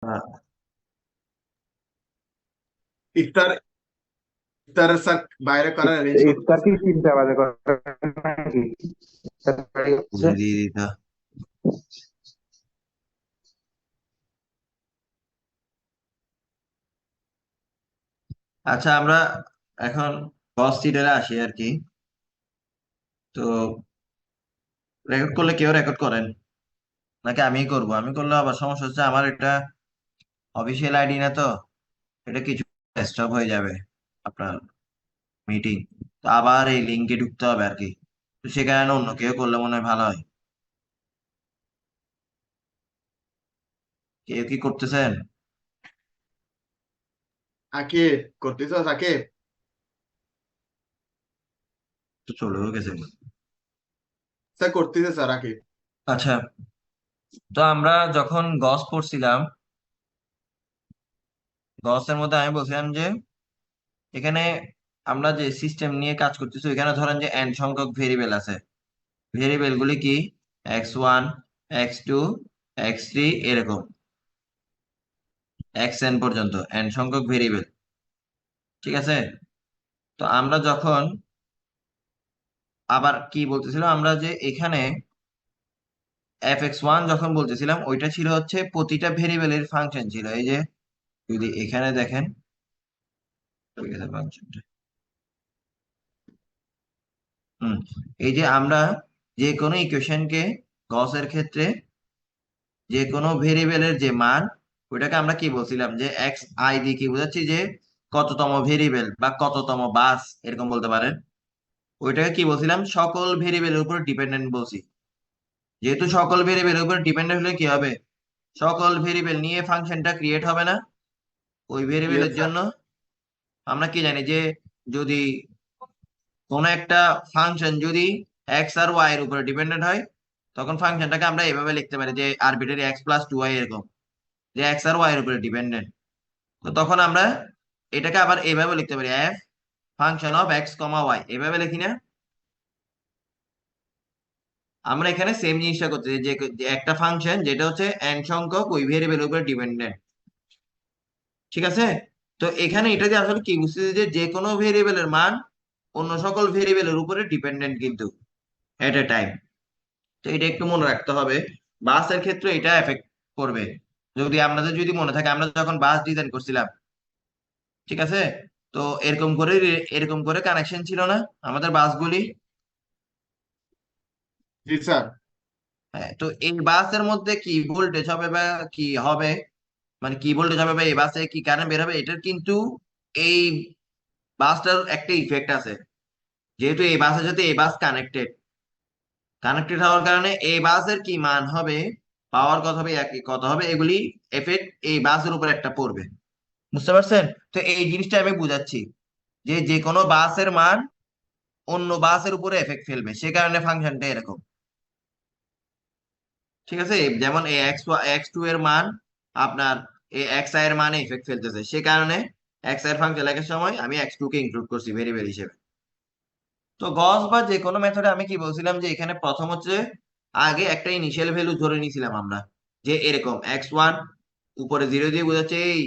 হ্যাঁ। ইফতার ইফতারের স্যার বাইরে করার অ্যারেঞ্জ করুন। ইফতার কি 3টা বাজে করে নাকি? ইফতার ready হচ্ছে? জি জি জি। আচ্ছা, আমরা এখন বস সিটারে আসি আর কি। তো রেকর্ড করলে কেউ রেকর্ড করেন নাকি আমি করব? আমি করলে আবার সমস্যা হচ্ছে, আমার এটা অফিসিয়াল আইডি না তো, এটা কিছু স্টপ হয়ে যাবে আপনার মিটিং। তো আবার এই লিঙ্কে ঢুকতে হবে আর কি। তো সে কারণে অন্য কেউ করলে মনে হয় ভালো হয়। কেউ কি করতেছেন? আকে করতেছ আকে? তো চলেও গেছে। স্যার করতেছে স্যার আকে। আচ্ছা, তো আমরা যখন গস পড়ছিলাম, গসের মধ্যে আমি বলছিলাম যে এখানে আমরা যে সিস্টেম নিয়ে কাজ করতেছি, এখানে ধরেন যে এন সংখ্যক ভেরিয়েবল আছে। ভেরিয়েবল গুলি কি? x1, x2, x3, এরকম xn পর্যন্ত এন সংখ্যক ভেরিয়েবল। ঠিক আছে? তো আমরা যখন আবার কি বলতেছিলাম, আমরা যে এখানে f(x1) যখন বলতেছিলাম, ওইটা ছিল হচ্ছে প্রতিটা ভেরিয়েবলের ফাংশন ছিল। এই যে যদি এখানে দেখেন, ঠিক আছে ফাংশনটা। হুম, এই যে আমরা যে কোনো ইকুয়েশনকে গসের ক্ষেত্রে যে কোনো ভেরিয়েবলের যে মান, ওইটাকে আমরা কি বলছিলাম যে এক্স আই দিয়ে কি বোঝাচ্ছি, যে কততম ভেরিয়েবল বা কততম বাস এরকম বলতে পারেন। ওইটাকে কি বলছিলাম, সকল ভেরিয়েবলের উপর ডিপেন্ডেন্ট বলছি। যেহেতু সকল ভেরিয়েবলের উপর ডিপেন্ডেন্ট হলে কি হবে, সকল ভেরিয়েবল নিয়ে ফাংশনটা ক্রিয়েট হবে না। ওই ইয়েস ভেরিয়েবলের স্যার। জন্য আমরা কি জানি যে যদি কোন একটা ফাংশন যদি এক্স আর ওয়াই এর উপরে ডিপেন্ডেন্ট হয়, তখন ফাংশনটাকে আমরা এভাবে লিখতে পারি যে আরবিটারি x+2y, এরকম, যে এক্স আর ওয়াই এর উপরে ডিপেন্ডেন্ট। তো তখন আমরা এটাকে আবার এভাবে লিখতে পারি, f function of x comma y, এভাবে লিখি না? আমরা এখানে সেম জিনিসটা করতেছি, যে যে একটা ফাংশন যেটা হচ্ছে এন সংখ্যক ওই ভেরিয়েবলের উপরে ডিপেন্ডেন্ট। ঠিক আছে? তো এখানে এটা যে আসলে কি বুঝতেছি, যে যে কোনো ভেরিয়েবলের মান অন্য সকল ভেরিয়েবলের উপরে ডিপেন্ডেন্ট কিন্তু এট এ টাইম। তো এটা একটু মনে রাখতে হবে। বাসের ক্ষেত্রে এটা এফেক্ট করবে। যদি আপনাদের যদি মনে থাকে, আমরা যখন বাস ডিজাইন করছিলাম, ঠিক আছে, তো এরকম করে কানেকশন ছিল না আমাদের বাসগুলি? জি স্যার। হ্যাঁ, তো এই বাসের মধ্যে কি ভোল্টেজ হবে বা কি হবে, মানে কি ভোল্টেজ হবে বা এই বাসে কি কারেন্ট বের হবে, এটার কিন্তু এই বাসটার একটা ইফেক্ট আছে। যেহেতু এই বাসের সাথে এই বাস কানেক্টেড, কানেক্টেড হওয়ার কারণে এই বাসের কি মান হবে, পাওয়ার কত হবে, একই কত হবে, এগুলি এফেক্ট এই বাসের উপর একটা পড়বে। বুঝতে পারছেন? তো এই জিনিসটা আমি বুঝাচ্ছি, যে যে কোনো বাসের মান অন্য বাসের উপরে এফেক্ট ফেলবে, সে কারণে ফাংশনটা এরকম। ঠিক আছে? যেমন এই এক্স টু এর মান আপনার এই এক্স আই এর মানে ইফেক্ট ফেলতেছে, সে কারণে এক্স আই এর ফাংশন লেখার সময় আমি x2 কে ইনক্লুড করছি ভেরিয়েবল হিসেবে। তো গস বা যে কোনো মেথডে আমি কি বলছিলাম, যে এখানে প্রথম হচ্ছে আগে একটা ইনিশিয়াল ভ্যালু ধরে নিয়েছিলাম আমরা, যে এরকম x1 উপরে 0 দিয়ে বোঝাচ্ছে এই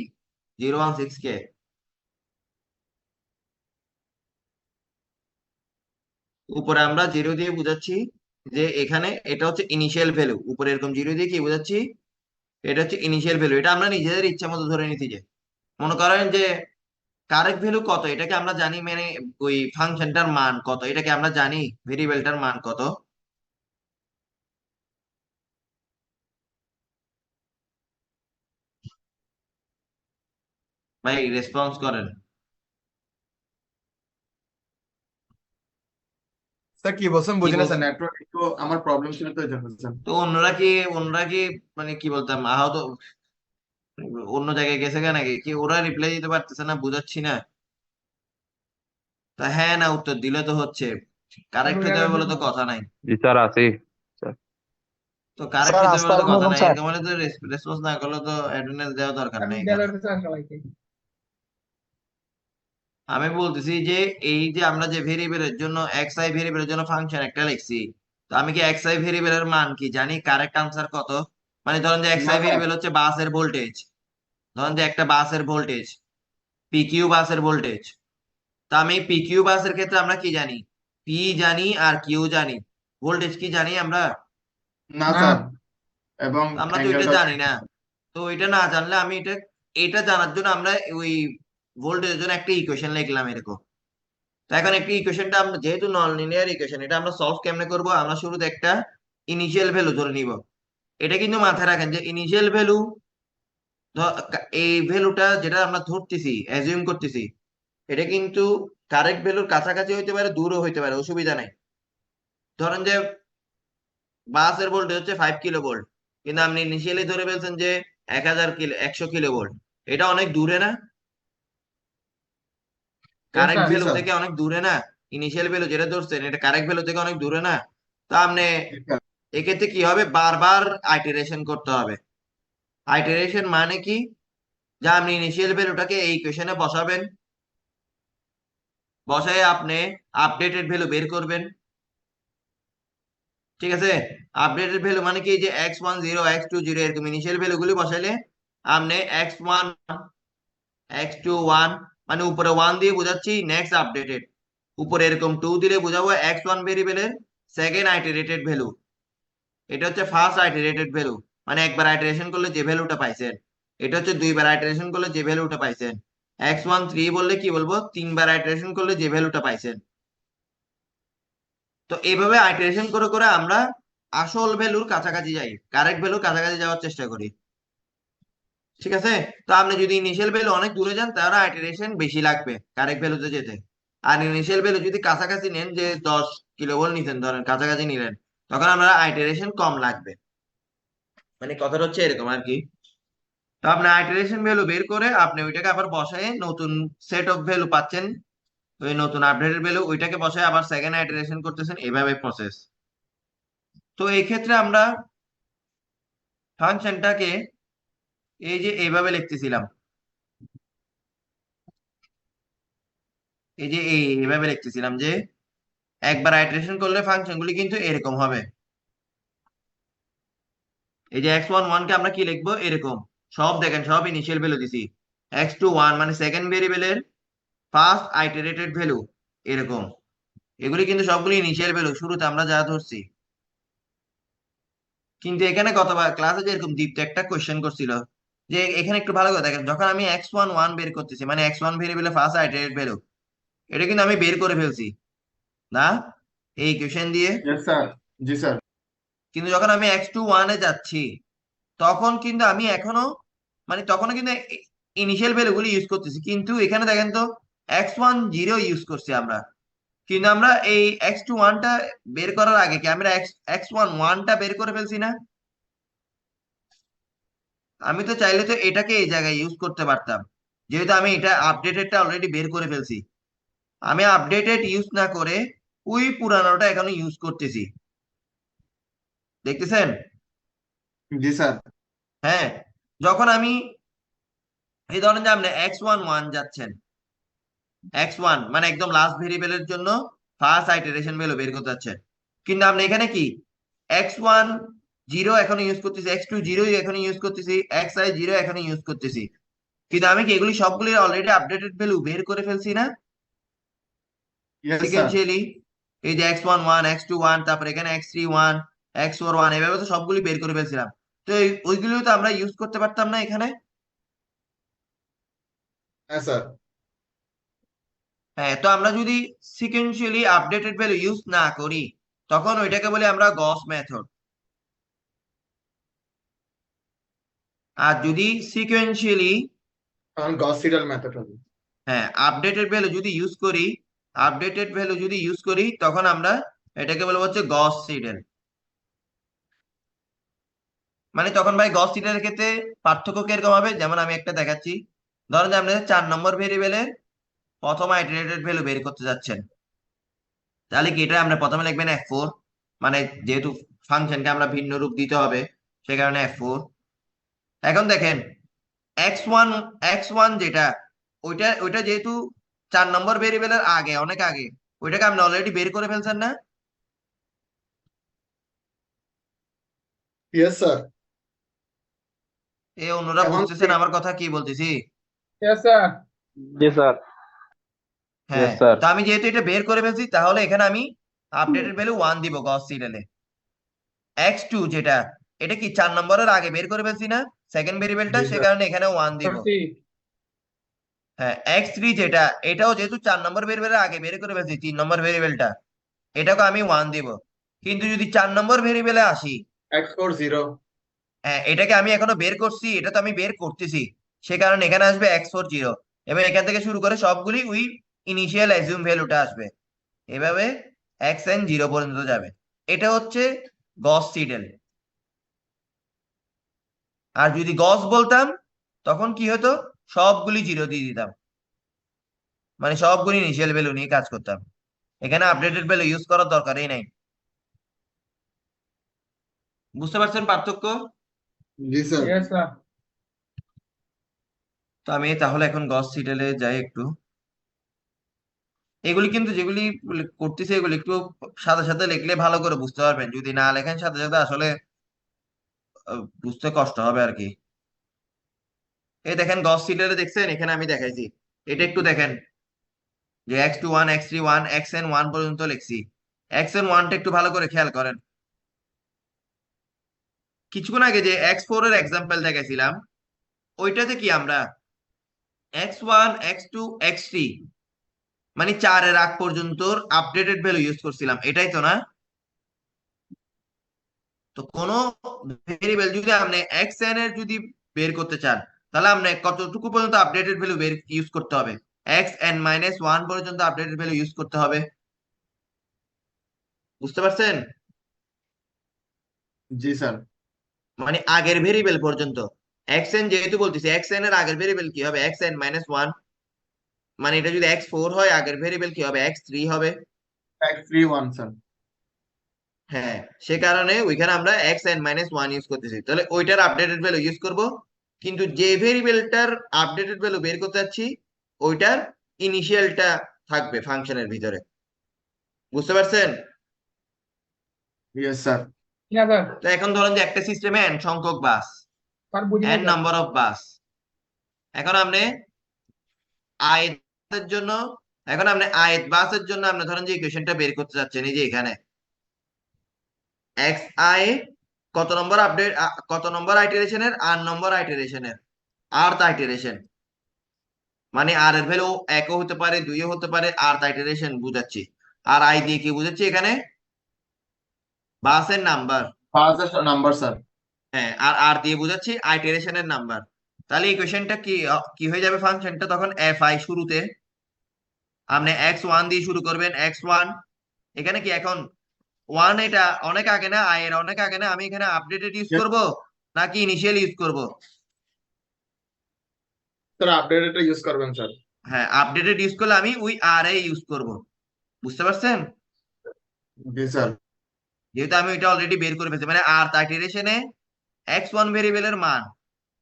016 কে। উপরে আমরা 0 দিয়ে বোঝাচ্ছি যে এখানে এটা হচ্ছে ইনিশিয়াল ভ্যালু, উপরে এরকম 0 দিয়ে কি বোঝাচ্ছি, এটা হচ্ছে ইনিশিয়াল ভ্যালু। এটা আমরা নিজেদের ইচ্ছা মতো ধরে নিতে, যে মনে করেন যে কারেক্ট ভ্যালু কত এটাকে আমরা জানি, মানে ওই ফাংশনটার মান কত এটাকে আমরা জানি, ভেরিয়েবলটার মান কত। ভাই রেসপন্স করেন। স্যার কি বলছেন কি বুঝি না বল, স্যার, নেটওয়ার্ক একটু আমার প্রবলেম ছিল তো এই জন্য স্যার। তো অন্যরা কি মানে কি বলতাম আহত, অন্য জায়গায় গেছে কেন নাকি, কি ওরা রিপ্লাই দিতে পারতেছে না, বুঝাচ্ছি না? তা হ্যাঁ না উত্তর দিলে তো হচ্ছে, কারেক্ট হতে হবে বলে তো কথা নাই। জি স্যার, আছি স্যার। তো কারেক্ট স্যার হতে হবে বলে তো আসসালামু কথা আলাইকুম নাই, স্যার। এরকম হলে তো রেসপন্স না করলে তো অ্যাটেন্ডেন্স দেওয়া দরকার নেই এখানে। আমি বলতেছি যে এই যে আমরা যে ভেরিয়েবলের জন্য এক্স আই ভেরিয়েবলের জন্য ফাংশন একটা লিখছি, তো আমি কি এক্স আই ভেরিয়েবলের মান কি জানি, কারেক্ট আনসার কত? মানে ধরেন যে এক্স না আই স্যার। ভেরিয়েবল হচ্ছে বাসের ভোল্টেজ, ধরেন যে একটা বাসের ভোল্টেজ পিকিউ বাসের ভোল্টেজ, তা আমি পিকিউ বাসের ক্ষেত্রে আমরা কি জানি, পি জানি আর কিউ জানি, ভোল্টেজ কি জানি আমরা? না স্যার, এবং আমরা তো এটা অ্যাঙ্গেলটা জানি না। তো এটা না জানলে আমি এটা এটা জানার জন্য আমরা ওই ভোল্টেজের জন্য একটা ইকুয়েশন লিখলাম এরকম। তো এখন একটা ইকুয়েশনটা আমরা যেহেতু নন লিনিয়ার ইকুয়েশন, এটা আমরা সলভ কেমনে করব? আমরা শুরুতে একটা ইনিশিয়াল ভ্যালু ধরে নিব। এটা কিন্তু মাথায় রাখেন যে ইনিশিয়াল ভ্যালু, এই ভ্যালুটা যেটা আমরা ধরতেছি অ্যাজিউম করতেছি, এটা কিন্তু কারেক্ট ভ্যালুর কাছাকাছি হইতে পারে, দূরও হইতে পারে, অসুবিধা নাই। ধরেন যে বাসের ভোল্টেজ হচ্ছে 5 কিলো ভোল্ট, কিন্তু আপনি ইনিশিয়ালি ধরে ফেলছেন যে 1000 কিলো 100 কিলো ভোল্ট। এটা অনেক দূরে না? কারেক্ট জি ভ্যালু স্যার। থেকে অনেক দূরে না? ইনিশিয়াল ভ্যালু যেটা ধরছেন এটা কারেক্ট ভ্যালু থেকে অনেক দূরে না? তা আপনি এক্ষেত্রে কি হবে, বারবার আইটারেশন করতে হবে। আইটারেশন মানে কি, যা আপনি ইনিশিয়াল ভ্যালুটাকে এই ইকুয়েশনে বসাবেন, বসায় আপনি আপডেটেড ভ্যালু বের করবেন। ঠিক আছে? আপডেটেড ভ্যালু মানে কি, যে x10 x20 এরকম ইনিশিয়াল ভ্যালু গুলি বসাইলে আপনি x1 x21, মানে উপরে 1 দিয়ে বোঝাচ্ছি নেক্সট আপডেটেড, উপরে এরকম 2 দিলে বোঝাবো x1 ভেরিয়েবলের সেকেন্ড আইটারেটেড ভ্যালু। এটা হচ্ছে ফার্স্ট আইটারেটেড ভ্যালু, মানে একবার আইটারেশন করলে যে ভ্যালুটা পাইছেন। এটা হচ্ছে দুইবার আইটারেশন করলে যে ভ্যালুটা পাইছেন। x13 বললে কি বলবো, তিনবার আইটারেশন করলে যে ভ্যালুটা পাইছেন। তো এইভাবে আইটারেশন করে করে আমরা আসল ভ্যালুর কাছাকাছি যাই, কারেক্ট ভ্যালুর কাছাকাছি যাওয়ার চেষ্টা করি। ঠিক আছে? তো আপনি যদি ইনিশিয়াল ভ্যালু অনেক দূরে যান তাহলে আইটারেশন বেশি লাগবে কারেক্ট ভ্যালুতে যেতে। আর ইনিশিয়াল ভ্যালু যদি কাছাকাছি নেন, যে 10 কিলোভোল্ট নিতেন ধরেন, কাছাকাছি নিলেন, তখন আমরা আইটারেশন কম লাগবে। মানে কথাটা হচ্ছে এরকম আর কি। তো আপনি আইটারেশন ভ্যালু বের করে আপনি ওইটাকে আবার বসায় নতুন সেট অফ ভ্যালু পাচ্ছেন, ওই নতুন আপডেটেড ভ্যালু ওইটাকে বসায় আবার সেকেন্ড আইটারেশন করতেছেন, এইভাবে প্রসেস। তো এই ক্ষেত্রে আমরা ফাংশনটাকে এই যে এইভাবে লিখতেছিলাম, এই যে এইভাবে লিখতেছিলাম যে একবার আইটারেশন করলে ফাংশন গুলি কিন্তু এরকম হবে। এই যে x11 কে আমরা কি লিখবো এরকম, সব দেখেন সব ইনিশিয়াল ভ্যালু দিছি। x21 মানে সেকেন্ড ভেরিয়েবলের ফার্স্ট আইটারেটেড ভ্যালু, এরকম। এগুলি কিন্তু সবগুলি ইনিশিয়াল ভ্যালু, শুরুতে আমরা যা ধরছি। কিন্তু এখানে গতবার ক্লাসে যে এরকম দীপ্ত একটা কোশ্চেন করছিল, যে এখানে একটু ভালো করে দেখেন, যখন আমি x11 বের করতেছি মানে x1 ভেরিয়েবলের ফার্স্ট আইটারেটেড ভ্যালু, এটা কিন্তু আমি বের করে ফেলছি না এই কোশ্চেন দিয়ে। Yes sir. জি স্যার। কিন্তু যখন আমি x21 এ যাচ্ছি, তখন কিন্তু আমি এখনো, মানে তখনও কিন্তু ইনিশিয়াল ভ্যালু গুলি ইউজ করতেছি, কিন্তু এখানে দেখেন তো x10 ইউজ করছি আমরা। কিন্তু আমরা এই x21টা বের করার আগে কি আমরা x11টা বের করে ফেলছি না? আমি তো চাইলে তো এটাকে এই জায়গায় ইউজ করতে পারতাম, যেহেতু আমি এটা আপডেটেডটা অলরেডি বের করে ফেলছি। আমি আপডেটেড ইউজ না করে ওই পুরানোটা এখনো ইউজ করতেছি, দেখতেছেন? জি স্যার। হ্যাঁ। যখন আমি এই ধরেন যে আপনি x11 যাচ্ছেন, x1 মানে একদম লাস্ট ভেরিয়েবলের জন্য ফার্স্ট আইটারেশন ভ্যালু বের করতে যাচ্ছেন, কিন্তু আপনি এখানে কি x10 এখনো ইউজ করতেছি, x20 এখনো ইউজ করতেছি, xi0 এখনো ইউজ করতেছি, কিন্তু আমি কি এগুলি সবগুলি অলরেডি আপডেটেড ভ্যালু বের করে ফেলছি না ইয়েস স্যার। সিকোয়েন্সিয়ালি? এই যে x11 x21 তারপর এখানে x31 x41 এভাবে তো সবগুলি বের করে ফেলছিলাম। তো ওইগুলো তো আমরা ইউজ করতে পারতাম না এখানে? হ্যাঁ স্যার। হ্যাঁ। তো আমরা যদি সিকোয়েন্সিয়ালি আপডেটেড ভ্যালু ইউজ না করি, তখন ওইটাকে বলি আমরা গস মেথড। আর যদি সিকোয়েন্সিয়ালি, কারণ গস সিডাল মেথড হবে। হ্যাঁ, আপডেটেড ভ্যালু যদি ইউজ করি, আপডেটেড ভ্যালু যদি ইউজ করি তখন আমরা এটাকে বলবো হচ্ছে গস সিডেল। মানে তখন ভাই গস সিডেলের ক্ষেত্রে পার্থক্য কিরকম হবে, যেমন আমি একটা দেখাচ্ছি। ধরেন যে আপনি 4 নম্বর ভেরিয়েবলের প্রথম আইটারেটেড ভ্যালু বের করতে যাচ্ছেন, তাহলে কি এটা আমরা প্রথমে লিখবেন f4, মানে যেহেতু ফাংশনকে আমরা ভিন্ন রূপ দিতে হবে সে কারণে f4। এখন দেখেন x1 x1 যেটা, ওইটা ওইটা যেহেতু 4 নম্বর ভেরিয়েবলের আগে, অনেক আগে, ওইটাকে আপনি অলরেডি বের করে ফেলছেন না? Yes sir. এ অন্যরা এখন বুঝতেছেন আমার কথা কি বলতেছি? Yes, sir. জি স্যার। হ্যাঁ, ইয়েস স্যার। তো আমি যেহেতু এটা বের করে ফেলছি তাহলে এখানে আমি আপডেটেড ভ্যালু 1 দিব গস সিরিয়ালে। x2 যেটা, এটা কি 4 নম্বরের আগে বের করে ফেলছি না সেকেন্ড ভেরিয়েবলটা, জি সে স্যার। কারণে এখানে 1 দিব। Proceed. হ্যাঁ, x3 যেটা, এটাও যেহেতু 4 নম্বর ভেরিয়েবলের আগে বের করে ফেলছি 3 নম্বর ভেরিয়েবলটা, এটাকে আমি 1 দিব। কিন্তু যদি 4 নম্বর ভেরিয়েবলে আসি, x4 0 হ্যাঁ এটাকে আমি এখনো বের করছি, এটা তো আমি বের করতেছি, সে কারণে এখানে আসবে x4 0, এবং এখান থেকে শুরু করে সবগুলি ওই ইনিশিয়াল অ্যাজিউম ভ্যালুটা আসবে, এভাবে xn 0 পর্যন্ত যাবে। এটা হচ্ছে গস সিডেল। আর যদি গস বলতাম তখন কি হতো, সবগুলি 0 দিয়ে দিতাম, মানে সবগুলি ইনিশিয়াল ভ্যালু নিয়ে কাজ করতাম, এখানে আপডেটেড ভ্যালু ইউজ করার দরকারই নাই। বুঝতে পারছেন পার্থক্য? জি স্যার। Yes, sir. তো আমি তাহলে এখন গস সিডেলে যাই একটু। এগুলি কিন্তু যেগুলি করতেছে এগুলি একটু সাথে সাথে লিখলে ভালো করে বুঝতে পারবেন, যদি না লেখেন সাথে সাথে আসলে বুঝতে কষ্ট হবে আর কি। এই দেখেন গস সিডেলে দেখছেন, এখানে আমি দেখাইছি, এটা একটু দেখেন যে x2 1 x3 1 xn 1 পর্যন্ত লিখছি। xn 1টা একটু ভালো করে খেয়াল করেন। কিছুক্ষণ আগে যে x4 এর এক্সাম্পল দেখাইছিলাম, ওইটাতে কি আমরা x1 x2 x3 মানে 4 এর আগ পর্যন্ত আপডেটেড ভ্যালু ইউজ করছিলাম, এটাই তো না? তো কোন ভেরিয়েবল যদি আপনি xn এর যদি বের করতে চান, তাহলে আপনি কতটুকু পর্যন্ত আপডেটেড ভ্যালু বের ইউজ করতে হবে? xn মাইনাস 1 পর্যন্ত আপডেটেড ভ্যালু ইউজ করতে হবে। বুঝতে পারছেন? জি স্যার। মানে আগের ভেরিয়েবল পর্যন্ত। xn যেহেতু বলতেছি, xn এর আগের ভেরিয়েবল কি হবে? xn মাইনাস 1, মানে এটা যদি x4 হয় আগের ভেরিয়েবল কি হবে? x3 হবে। x3 1 sir. হ্যাঁ, সে কারণে ওইখানে আমরা xn মাইনাস 1 ইউজ করতেছি, তাহলে ওইটার আপডেটেড ভ্যালু ইউজ করব। কিন্তু যে ভেরিয়েবলটার আপডেটেড ভ্যালু বের করতে যাচ্ছি, ওইটার ইনিশিয়ালটা থাকবে ফাংশনের ভিতরে। বুঝতে পারছেন? Yes sir. Yes, sir. তো এখন ধরেন যে একটা সিস্টেমে n সংখ্যক বাস, Sir, বুঝিনি n sir. নাম্বার অফ বাস। এখন আপনি আয়েতের জন্য, এখন আপনি আয়েত বাসের জন্য আপনি ধরেন যে ইকুয়েশনটা বের করতে যাচ্ছেন, এই যে এখানে এক্স আই কত নম্বর আপডেট, কত নম্বর আইটারেশনের, আর নম্বর আইটারেশনের, আর আইটারেশন, মানে আর এর ভ্যালু একও হতে পারে, দুইও হতে পারে, আর আইটারেশন বুঝাচ্ছি। আর আই দিয়ে কি বুঝাচ্ছি এখানে? বাসের নাম্বার। First number sir. হ্যাঁ, আর আর দিয়ে বুঝাচ্ছি আইটারেশনের নাম্বার। তাহলে ইকুয়েশনটা কি কি হয়ে যাবে? ফাংশনটা তখন এফ আই, শুরুতে আপনি x1 দিয়ে শুরু করবেন, x1, এখানে কি এখন 1 এটা অনেক আগে না, আই এর অনেক আগে না, আমি এখানে আপডেটেড ইউজ করব নাকি ইনিশিয়াল ইউজ করব? স্যার আপডেটেডটা ইউজ করবেন স্যার। হ্যাঁ, আপডেটেড ইউজ করলে আমি ওই আর এ ইউজ করব। বুঝতে পারছেন? জি স্যার। যেহেতু আমি ওইটা অলরেডি বের করে ফেলছি, মানে আর টাইটেরেশনে x1 ভেরিয়েবলের মান,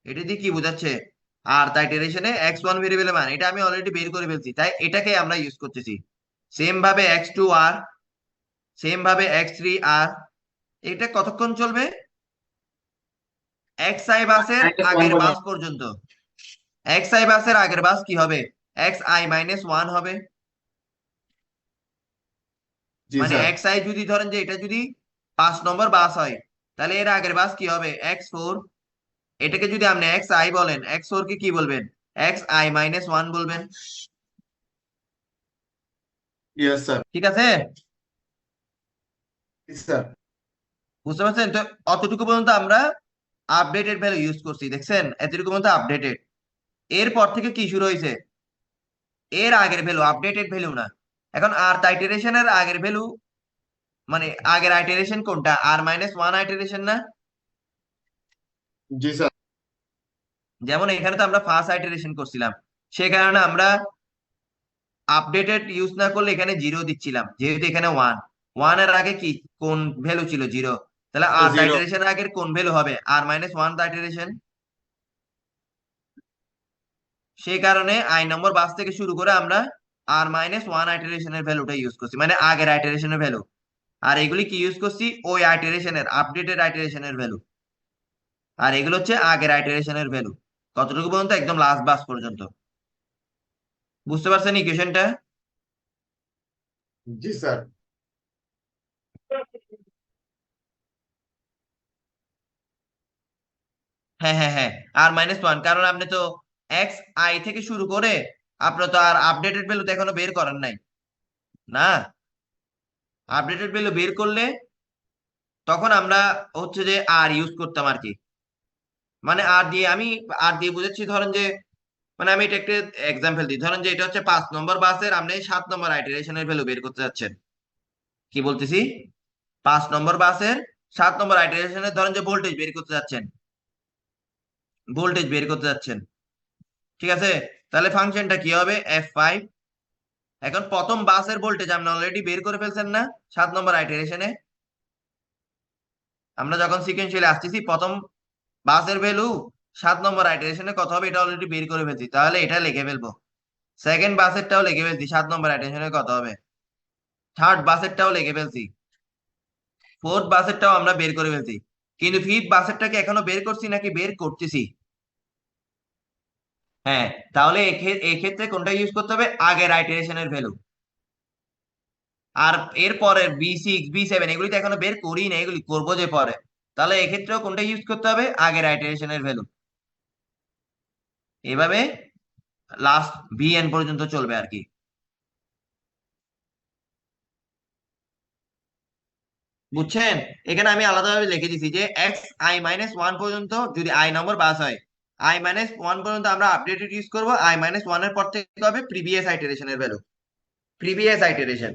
এটা দিয়ে কি বোঝাচ্ছে? আর টাইটেরেশনে x1 ভেরিয়েবলের মান, এটা আমি অলরেডি বের করে ফেলছি, তাই এটাকে আমরা ইউজ করতেছি। সেম ভাবে x2 আর, সেম ভাবে x3 আর, এটা কতক্ষণ চলবে? xi বাসের আগের বাস পর্যন্ত। xi বাসের আগের বাস কি হবে? xi মাইনাস 1 হবে। জি মানে স্যার। xi যদি ধরেন যে এটা যদি 5 নম্বর বাস হয়, তাহলে এর আগের বাস কি হবে? x4। এটাকে যদি আপনি xi বলেন, x4 কে কি বলবেন? xi মাইনাস 1 বলবেন। Yes sir. ঠিক আছে? স্যার। বুঝতে পারছেন? তো অতটুকু পর্যন্ত আমরা আপডেটেড ভ্যালু ইউজ করছি, দেখছেন? এতটুকু পর্যন্ত আপডেটেড। এরপর থেকে কি শুরু হয়েছে? এর আগের ভ্যালু, আপডেটেড ভ্যালু না। এখন আর আইটারেশনের আগের ভ্যালু, মানে আগের আইটারেশন কোনটা? আর মাইনাস 1 আইটারেশন না? জি স্যার। যেমন এখানে তো আমরা ফার্স্ট আইটারেশন করছিলাম, সে কারণে আমরা আপডেটেড ইউজ না করলে এখানে 0 দিচ্ছিলাম, যেহেতু এখানে 1, 1 এর আগে কি কোন ভ্যালু ছিল? 0। তাহলে আর 0 আইটারেশনের আগের কোন ভ্যালু হবে? আর মাইনাস 1 আইটারেশন। সেই কারণে আই নম্বর বাস থেকে শুরু করে আমরা আর মাইনাস 1 আইটারেশনের ভ্যালুটা ইউজ করছি, মানে আগের আইটারেশনের ভ্যালু। আর এগুলি কি ইউজ করছি? ওই আইটারেশনের, আপডেটেড আইটারেশনের ভ্যালু। আর এগুলো হচ্ছে আগের আইটারেশনের ভ্যালু, কতটুকু পর্যন্ত, একদম লাস্ট বাস পর্যন্ত। বুঝতে পারছেন ইকুয়েশনটা? জি স্যার। হ্যাঁ হ্যাঁ হ্যাঁ, R-1, কারণ আপনি তো এক্স আই থেকে শুরু করে আপনার তো আর আপডেটেড ভ্যালু তো এখনো বের করেন নাই না। আপডেটেড ভ্যালু বের করলে তখন আমরা হচ্ছে যে আর ইউজ করতাম আর কি। মানে আর দিয়ে বুঝাচ্ছি, ধরেন যে, মানে আমি এটা একটা এক্সাম্পল দিই, ধরেন যে এটা হচ্ছে 5 নম্বর বাসের, আপনি 7 নম্বর আইটারেশনের ভ্যালু বের করতে যাচ্ছেন। কি বলতেছি? 5 নম্বর বাসের 7 নম্বর আইটারেশনের ধরেন যে ভোল্টেজ বের করতে যাচ্ছেন, ভোল্টেজ বের করতে যাচ্ছেন। ঠিক আছে, তাহলে ফাংশনটা কি হবে? F5। এখন প্রথম বাসের ভোল্টেজ আপনি অলরেডি বের করে ফেলছেন না 7 নম্বর আইটারেশনে? আমরা যখন সিকোয়েন্সিয়ালি আসতেছি, প্রথম বাসের ভ্যালু 7 নম্বর আইটারেশনে কত হবে এটা অলরেডি বের করে ফেলছি, তাহলে এটা লিখে ফেলবো। সেকেন্ড বাসেরটাও লিখে ফেলছি, 7 নম্বর আইটারেশনে কত হবে। থার্ড বাসেরটাও লিখে ফেলছি। ফোর্থ বাসেরটাও আমরা বের করে ফেলছি। কিন্তু ফিফথ বাসেরটাকে এখনো বের করছি নাকি বের করতেছি? হ্যাঁ, তাহলে এক্ষেত্রে কোনটা ইউজ করতে হবে? আগের আইটারেশনের ভ্যালু। আর এর পরের B6 B7 এগুলি তো এখনো বের করি না, এগুলি করবো যে পরে। তাহলে এক্ষেত্রেও কোনটা ইউজ করতে হবে? আগের আইটারেশনের ভ্যালু। এভাবে লাস্ট VN পর্যন্ত চলবে আর কি। বুঝছেন? এখানে আমি আলাদাভাবে লিখে দিছি যে Xi-1 পর্যন্ত যদি আই নম্বর বাস হয়, I-1 পর্যন্ত আমরা আপডেটেড ইউজ করবো, I-1 এর পর থেকে হবে প্রিভিয়াস আইটারেশনের ভ্যালু। প্রিভিয়াস আইটারেশন,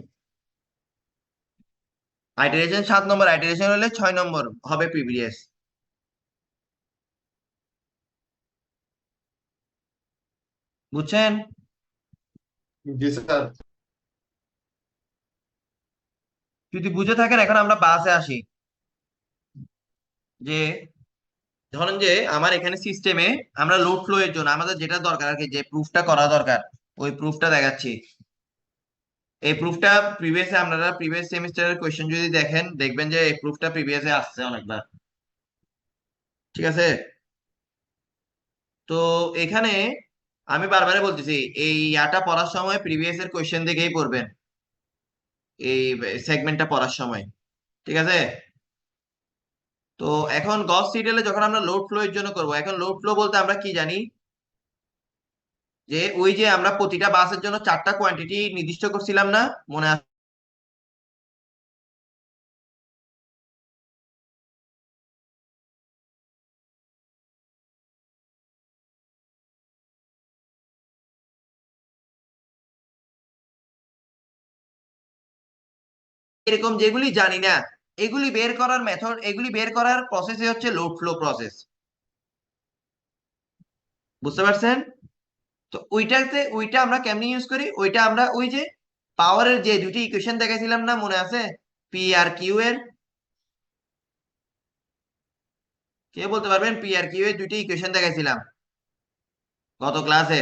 আইটারেশন 7 নম্বর আইটারেশন হলে 6 নম্বর হবে প্রিভিয়াস। বুঝছেন? জি স্যার। যদি বুঝে থাকেন, এখন আমরা বাসে আসি। যে ধরেন যে আমার এখানে সিস্টেমে আমরা লোড ফ্লো এর জন্য আমাদের যেটা দরকার আর কি, যে প্রুফটা করা দরকার, ওই প্রুফটা দেখাচ্ছি। এই প্রুফটা আপনারা প্রিভিয়াস সেমিস্টারের কোয়েশ্চেন যদি দেখেন, দেখবেন যে এই প্রুফটা প্রিভিয়াসে আসছে অনেকবার। ঠিক আছে, তো এখানে আমি বারবারই বলতেছি, এই ইয়াটা পড়ার সময় প্রিভিয়াস এর কোয়েশ্চেন দেখেই পড়বেন, এই সেগমেন্টটা পড়ার সময়। ঠিক আছে, তো এখন গস সিডেলে যখন আমরা লোড ফ্লো এর জন্য করব, এখন লোড ফ্লো বলতে আমরা কি জানি? যে ওই যে আমরা প্রতিটা বাসের জন্য 4টা কোয়ান্টিটি নির্দিষ্ট করছিলাম না, মনে আছে? এরকম যেগুলি জানি না, এগুলি বের করার মেথড, এগুলি বের করার প্রসেসই হচ্ছে লোড ফ্লো প্রসেস। বুঝতে পারছেন? তো ওইটা আমরা কেমনে ইউজ করি? ওইটা আমরা ওই যে পাওয়ারের যে দুটি ইকুয়েশন দেখাইছিলাম না, মনে আছে? পি আর কিউ এর, কে বলতে পারবেন? পি আর কিউ এর দুটি ইকুয়েশন দেখাইছিলাম গত ক্লাসে।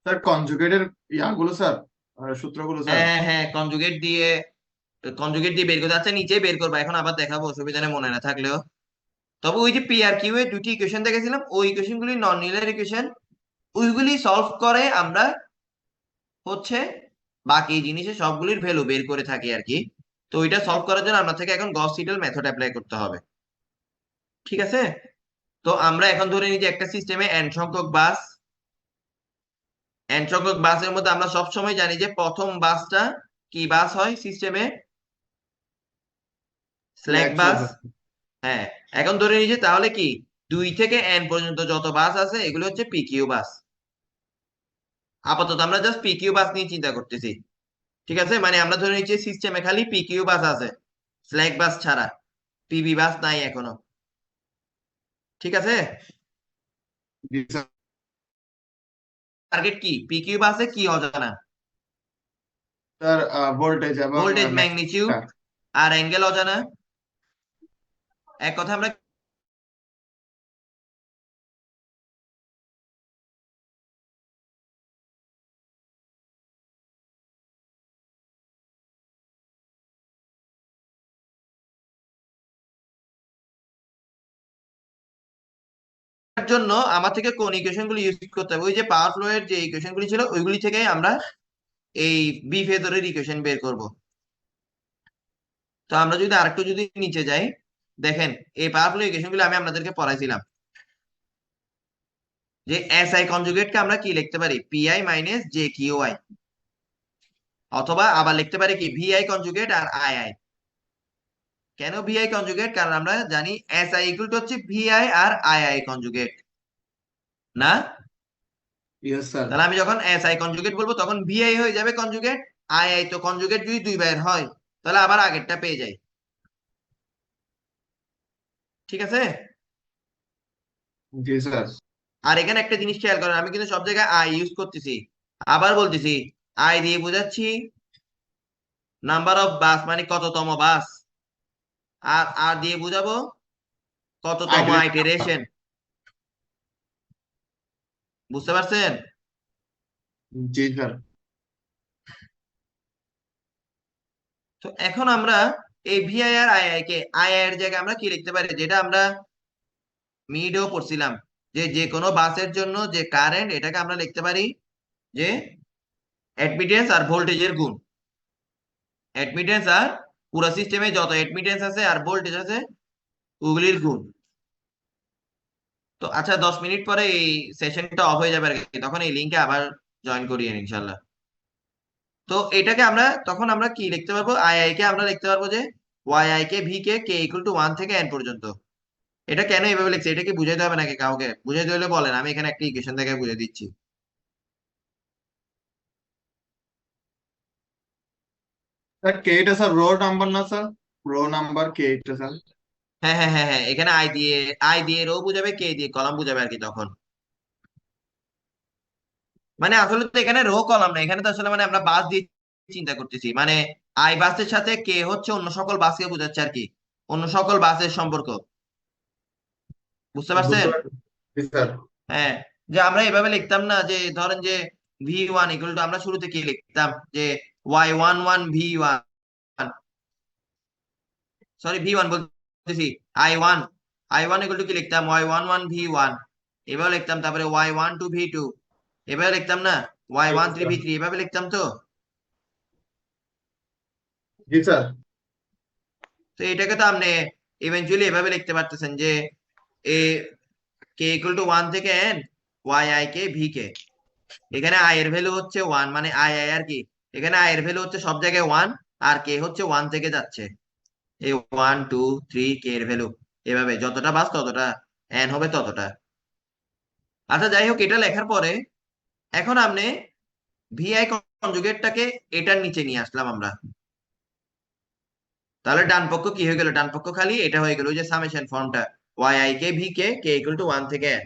স্যার কনজুগেটের ইয়াগুলো স্যার, সূত্রগুলো স্যার। হ্যাঁ হ্যাঁ হ্যাঁ, কনজুগেট দিয়ে বের করতে যাচ্ছে, নিচে বের করবা, এখন আবার দেখাবো, অসুবিধা নেই মনে না থাকলেও। তবে ওই যে পি আর কিউ এর দুটি ইকুয়েশন দেখেছিলাম, ওই ইকুয়েশন গুলি নন লিনিয়ার ইকুয়েশন, ওইগুলি সলভ করে আমরা হচ্ছে বাকি জিনিসের সবগুলির ভ্যালু বের করে থাকি আর কি। তো ওইটা সলভ করার জন্য আমরা থেকে এখন গস সিডেল মেথড অ্যাপ্লাই করতে হবে। ঠিক আছে, তো আমরা এখন ধরে নিই যে একটা সিস্টেমে এন সংখ্যক বাসের মধ্যে আমরা সব সময় জানি যে প্রথম বাসটা কি বাস হয় সিস্টেমে? স্ল্যাক ব্ল্যাক বাস। স্যার। হ্যাঁ, এখন ধরে নিই যে তাহলে কি 2 থেকে n পর্যন্ত যত বাস আছে এগুলো হচ্ছে পিকিউ বাস। আপাতত আমরা জাস্ট পিকিউ বাস নিয়ে চিন্তা করতেছি। ঠিক আছে, মানে আমরা ধরে নিচ্ছি সিস্টেমে খালি পিকিউ বাস আছে, স্ল্যাক বাস ছাড়া, পিবি বাস নাই এখনো। ঠিক আছে, জি স্যার। টার্গেট কি? পিকিউ বাসে কি অজানা? স্যার ভোল্টেজ এবং ভোল্টেজ, ম্যাগনিটিউড আর অ্যাঙ্গেল অজানা। এক কথা আমরা জন্য আমার থেকে কোন ইকুয়েশন গুলো ইউজ করতে হবে, ওই যে পাওয়ার ফ্লো এর যে ইকুয়েশন গুলি ছিল ওইগুলি থেকে আমরা এই বি ফেজরের ইকুয়েশন বের করব। তো আমরা যদি আরেকটু যদি নিচে যাই, দেখেন এই পাওয়ার ফ্লো ইকুয়েশন গুলো আমি আপনাদেরকে পড়াইছিলাম যে এস আই কনজুগেট কে আমরা কি লিখতে পারি, P I minus J Q I, অথবা আবার লিখতে পারি কি ভি আই কনজুগেট আর আই আই। কেন ভি আই কনজুগেট? কারণ আমরা জানি এস আই ইকুয়াল টু হচ্ছে ভি আই আর আই আই কনজুগেট না। Yes sir. তাহলে আমি যখন এস আই কনজুগেট বলবো তখন ভি আই হয়ে যাবে কনজুগেট, আই আই তো কনজুগেট যদি দুই বাইর হয় তাহলে আবার আগেরটা পেয়ে যাই। ঠিক আছে? জি স্যার। আর এখানে একটা জিনিস খেয়াল করেন, আমি কিন্তু সব জায়গায় আই ইউজ করতেছি, আবার বলতেছি আই দিয়ে বোঝাচ্ছি নাম্বার অফ বাস মানে কততম বাস, আর আর দিয়ে বুঝাবো কততম আইটেরেশন। বুঝতে পারছেন? জি স্যার। তো এখন আমরা এই ভিআই আর আইআই কে আইআই এর জায়গায় আমরা কি লিখতে পারি, যেটা আমরা মিডেও পড়ছিলাম, যে যে কোনো বাসের জন্য যে কারেন্ট এটাকে আমরা লিখতে পারি যে অ্যাডমিটেন্স আর ভোল্টেজের গুণ। অ্যাডমিটেন্স আর পুরো সিস্টেমে যত অ্যাডমিটেন্স আছে আর ভোল্টেজ আছে ওগুলির গুণ। তো আচ্ছা 10 মিনিট পরে এই সেশনটা অফ হয়ে যাবে আর কি, তখন এই লিঙ্কে আবার জয়েন করিয়ে ইনশাল্লাহ। তো এটাকে আমরা তখন আমরা কি লিখতে পারবো, আইআই কে আমরা লিখতে পারবো যে y I K V k k equal to 1 থেকে n পর্যন্ত। এটা কেন এভাবে লিখছে এটা কি বুঝাইতে হবে নাকি কাউকে? বুঝাইতে হলে বলেন, আমি এখানে একটা ইকুয়েশন থেকে বুঝিয়ে দিচ্ছি। স্যার কে এটা স্যার রো নাম্বার না স্যার? রো নাম্বার কে এটা স্যার? হ্যাঁ হ্যাঁ হ্যাঁ হ্যাঁ, এখানে আই দিয়ে রো বুঝাবে, কে দিয়ে কলাম বুঝাবে আর কি তখন। মানে আসলে তো এখানে রো কলাম না, এখানে তো আসলে মানে আমরা বাস দিয়ে চিন্তা করতেছি, মানে আই বাসের সাথে কে হচ্ছে অন্য সকল বাসকে বোঝাচ্ছে আর কি, অন্য সকল বাসের সম্পর্ক। বুঝতে বুঝতে পারছেন? পারছি। জি স্যার। হ্যাঁ, যে আমরা এভাবে লিখতাম না যে ধরেন যে ভি ওয়ান ইকুয়াল টু, আমরা শুরুতে কি লিখতাম যে Y one one V one, sorry V one বলতেছি, I one, I one equal to কি লিখতাম Y one one V one, এভাবে লিখতাম। তারপরে Y one two V two এভাবে লিখতাম না, Y one Yes, three sir. V three এভাবে লিখতাম তো। জি স্যার। তো এটাকে তো আপনি ইভেনচুয়ালি এভাবে লিখতে পারতেছেন যে এ কে ইকুয়াল টু 1 থেকে n y I K V k. এখানে আই এর ভ্যালু হচ্ছে 1, মানে আই আই আর কি, এখানে আই এর ভ্যালু হচ্ছে সব জায়গায় 1, আর কে হচ্ছে 1 থেকে যাচ্ছে, এই 1 2 3 কে এর ভ্যালু এভাবে যতটা বাস ততটা n হবে ততটা। আচ্ছা যাই হোক, এটা লেখার পরে এখন আপনি ভিআই কনজুগেটটাকে এটার নিচে নিয়ে আসলাম আমরা, তাহলে ডান পক্ষ কি হয়ে গেল, ডান পক্ষ খালি এটা হয়ে গেল ওই যে সামেশন ফর্মটা, y I K V k k equal to 1 থেকে n।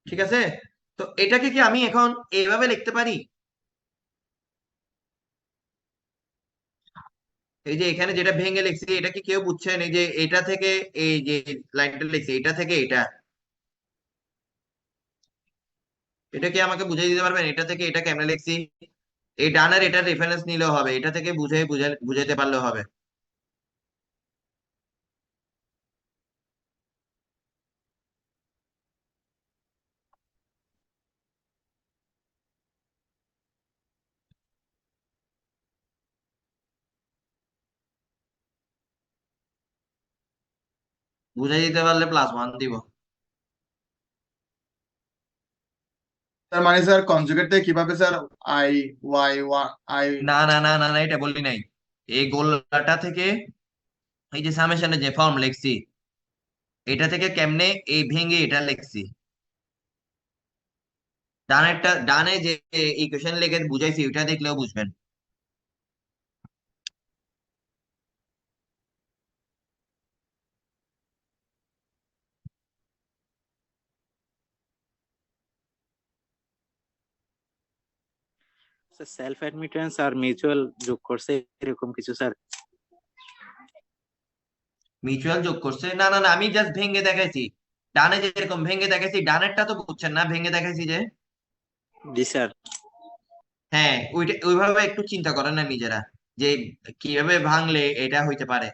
ঠিক আছে? তো এটাকে কি আমি এখন এইভাবে লিখতে পারি, এই যে এখানে যেটা ভেঙে লিখছি এটা কি কেউ বুঝছেন, এই যে এটা থেকে এই যে লাইনটা লিখছি এটা থেকে এটা, এটা কি আমাকে বুঝিয়ে দিতে পারবেন এটা থেকে এটা কেমনে লিখছি? এই ডানের এটা রেফারেন্স নিলেও হবে, এটা থেকে বুঝাইতে পারলেও হবে। বুঝাই দিতে পারলে +1 দিব। তার মানে স্যার কনজুগেট থেকে কিভাবে স্যার আই ওয়াই আই? না না না না না, এটা বললি নাই। এই গোলাটা থেকে এই যে সামেশনে যে ফর্ম লিখছি এটা থেকে কেমনে এই ভেঙে এটা লিখছি, ডানেরটা ডানে যে ইকুয়েশন লিখে বুঝাইছি ওটা দেখলেও বুঝবেন। সেলফ অ্যাডমিটেন্স আর মিউচুয়াল যোগ করছে এরকম কিছু স্যার? মিউচুয়াল যোগ করছে? না না না, আমি জাস্ট ভেঙে দেখাইছি, ডানে যেরকম ভেঙে দেখাইছি ডানেরটা তো বুঝছেন না, ভেঙে দেখাইছি যে। জি স্যার। হ্যাঁ, ওইটা ওইভাবে একটু চিন্তা করেন না নিজেরা, যে কিভাবে ভাঙলে এটা হইতে পারে।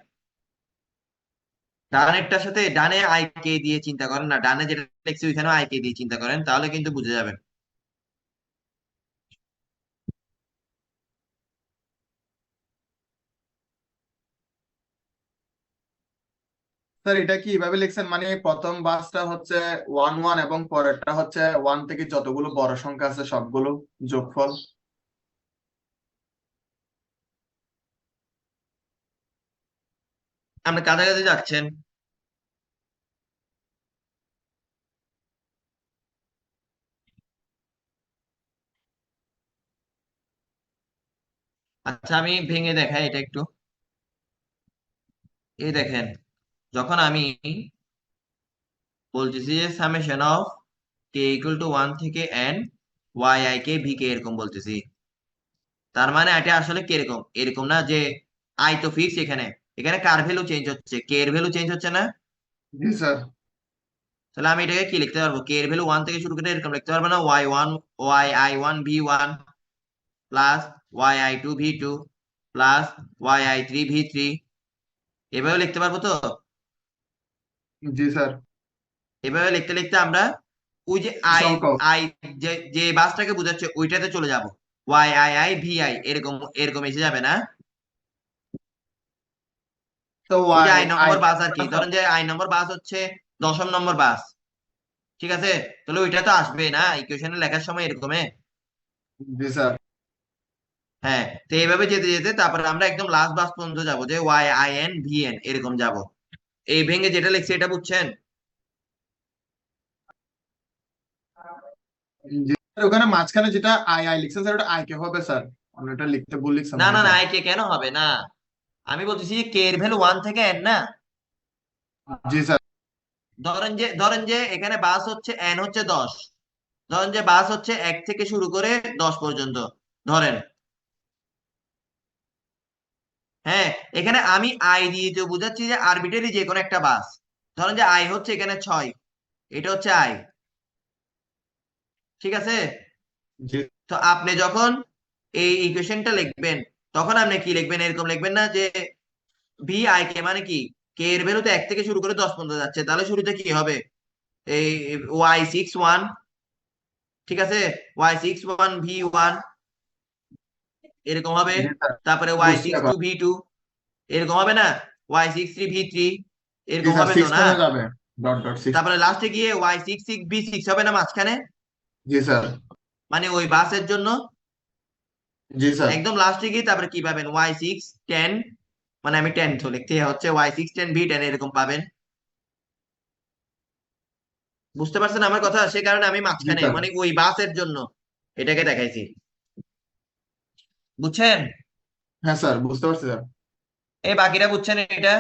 ডানেরটার সাথে ডানে আই কে দিয়ে চিন্তা করেন না, ডানে যেটা লিখছি ওইখানেও আই কে দিয়ে চিন্তা করেন, তাহলে কিন্তু বুঝে যাবেন। স্যার এটা কি এভাবে লিখছেন, মানে প্রথম বাসটা হচ্ছে 1 1 এবং পরেরটা হচ্ছে 1 থেকে যতগুলো বড় সংখ্যা আছে সবগুলো যোগফল? আপনি কাছাকাছি যাচ্ছেন। আচ্ছা আমি ভেঙে দেখাই এটা একটু। এই দেখেন, যখন আমি বলতেছি যে summation of k equal to 1 থেকে n y I K V k এরকম বলতেছি, তার মানে এটা আসলে কিরকম, এরকম না যে আই তো ফিক্স, এখানে এখানে কার ভ্যালু চেঞ্জ হচ্ছে, কে এর ভ্যালু চেঞ্জ হচ্ছে না। জি স্যার। তাহলে আমি এটাকে কি লিখতে পারবো, কে এর ভ্যালু 1 থেকে শুরু করে এরকম লিখতে পারবো না, y i one V one plus y i two V two plus y i three v three, এভাবে লিখতে পারবো তো। জি স্যার। এভাবে লিখতে লিখতে আমরা ওই যে আই সংখ্যক। আই যে যে বাসটাকে বোঝাচ্ছে ওইটাতে চলে যাব, y I I V i এরকম এরকম এসে যাবে না। তো ওই যে y I i. Number bus আর কি, ধরেন যে আই নম্বর বাস হচ্ছে 10ম নম্বর বাস, ঠিক আছে, তাহলে ওইটা তো আসবে না ইকুয়েশনে লেখার সময় এরকমে। জি স্যার। হ্যাঁ, তো এইভাবে যেতে যেতে তারপরে আমরা একদম লাস্ট বাস পর্যন্ত যাবো, যে y i n v n এরকম যাব। এই ভেঙে যেটা লিখছি এটা বুঝছেন। জি স্যার, ওখানে মাঝখানে যেটা আই আই লিখছেন স্যার, ওটা আই কে হবে স্যার? আমি এটা লিখতে ভুল লিখছেন না মনে না হয় না, স্যার। আই কে কেন হবে না, আমি বলতেছি যে কে এর ভ্যালু 1 থেকে n না। জি স্যার। ধরেন যে এখানে বাস হচ্ছে n হচ্ছে 10, ধরেন যে বাস হচ্ছে 1 থেকে শুরু করে 10 পর্যন্ত ধরেন। হ্যাঁ, এখানে আমি আই দিয়ে তো বুঝাচ্ছি যে আরবিটারি যে কোনো একটা বাস, ধরেন যে আই হচ্ছে এখানে 6, এটা হচ্ছে আই, ঠিক আছে। জি তো আপনি যখন এই ইকুয়েশনটা লিখবেন তখন আপনি কি লিখবেন, এরকম লিখবেন না যে ভি আই কে, মানে কি কে এর ভ্যালু তো 1 থেকে শুরু করে 10 পর্যন্ত যাচ্ছে, তাহলে শুরুতে কি হবে, এই y61, ঠিক আছে, y61 v1 এরকম হবে, জি স্যার। তারপরে বুঝছি এখন। y62 v2 এরকম হবে না, y63 v3 জি এরকম স্যার, হবে তো না, 6 কমে যাবে। Dot dot 6। তারপরে লাস্টে গিয়ে y66 v6 হবে না মাঝখানে, জি স্যার। মানে ওই বাসের জন্য জি স্যার। একদম লাস্টে গিয়ে তারপরে কি পাবেন, y610, মানে আমি 10 তো লিখতে হচ্ছে y610 v10 এরকম পাবেন। বুঝতে পারছেন আমার কথা, সে কারণে আমি জি মাঝখানে স্যার। মানে ওই বাসের জন্য এটাকে দেখাইছি, বুঝছেন। হ্যাঁ স্যার, বুঝতে পারছি স্যার। এই বাকিরা বুঝছেন এটা।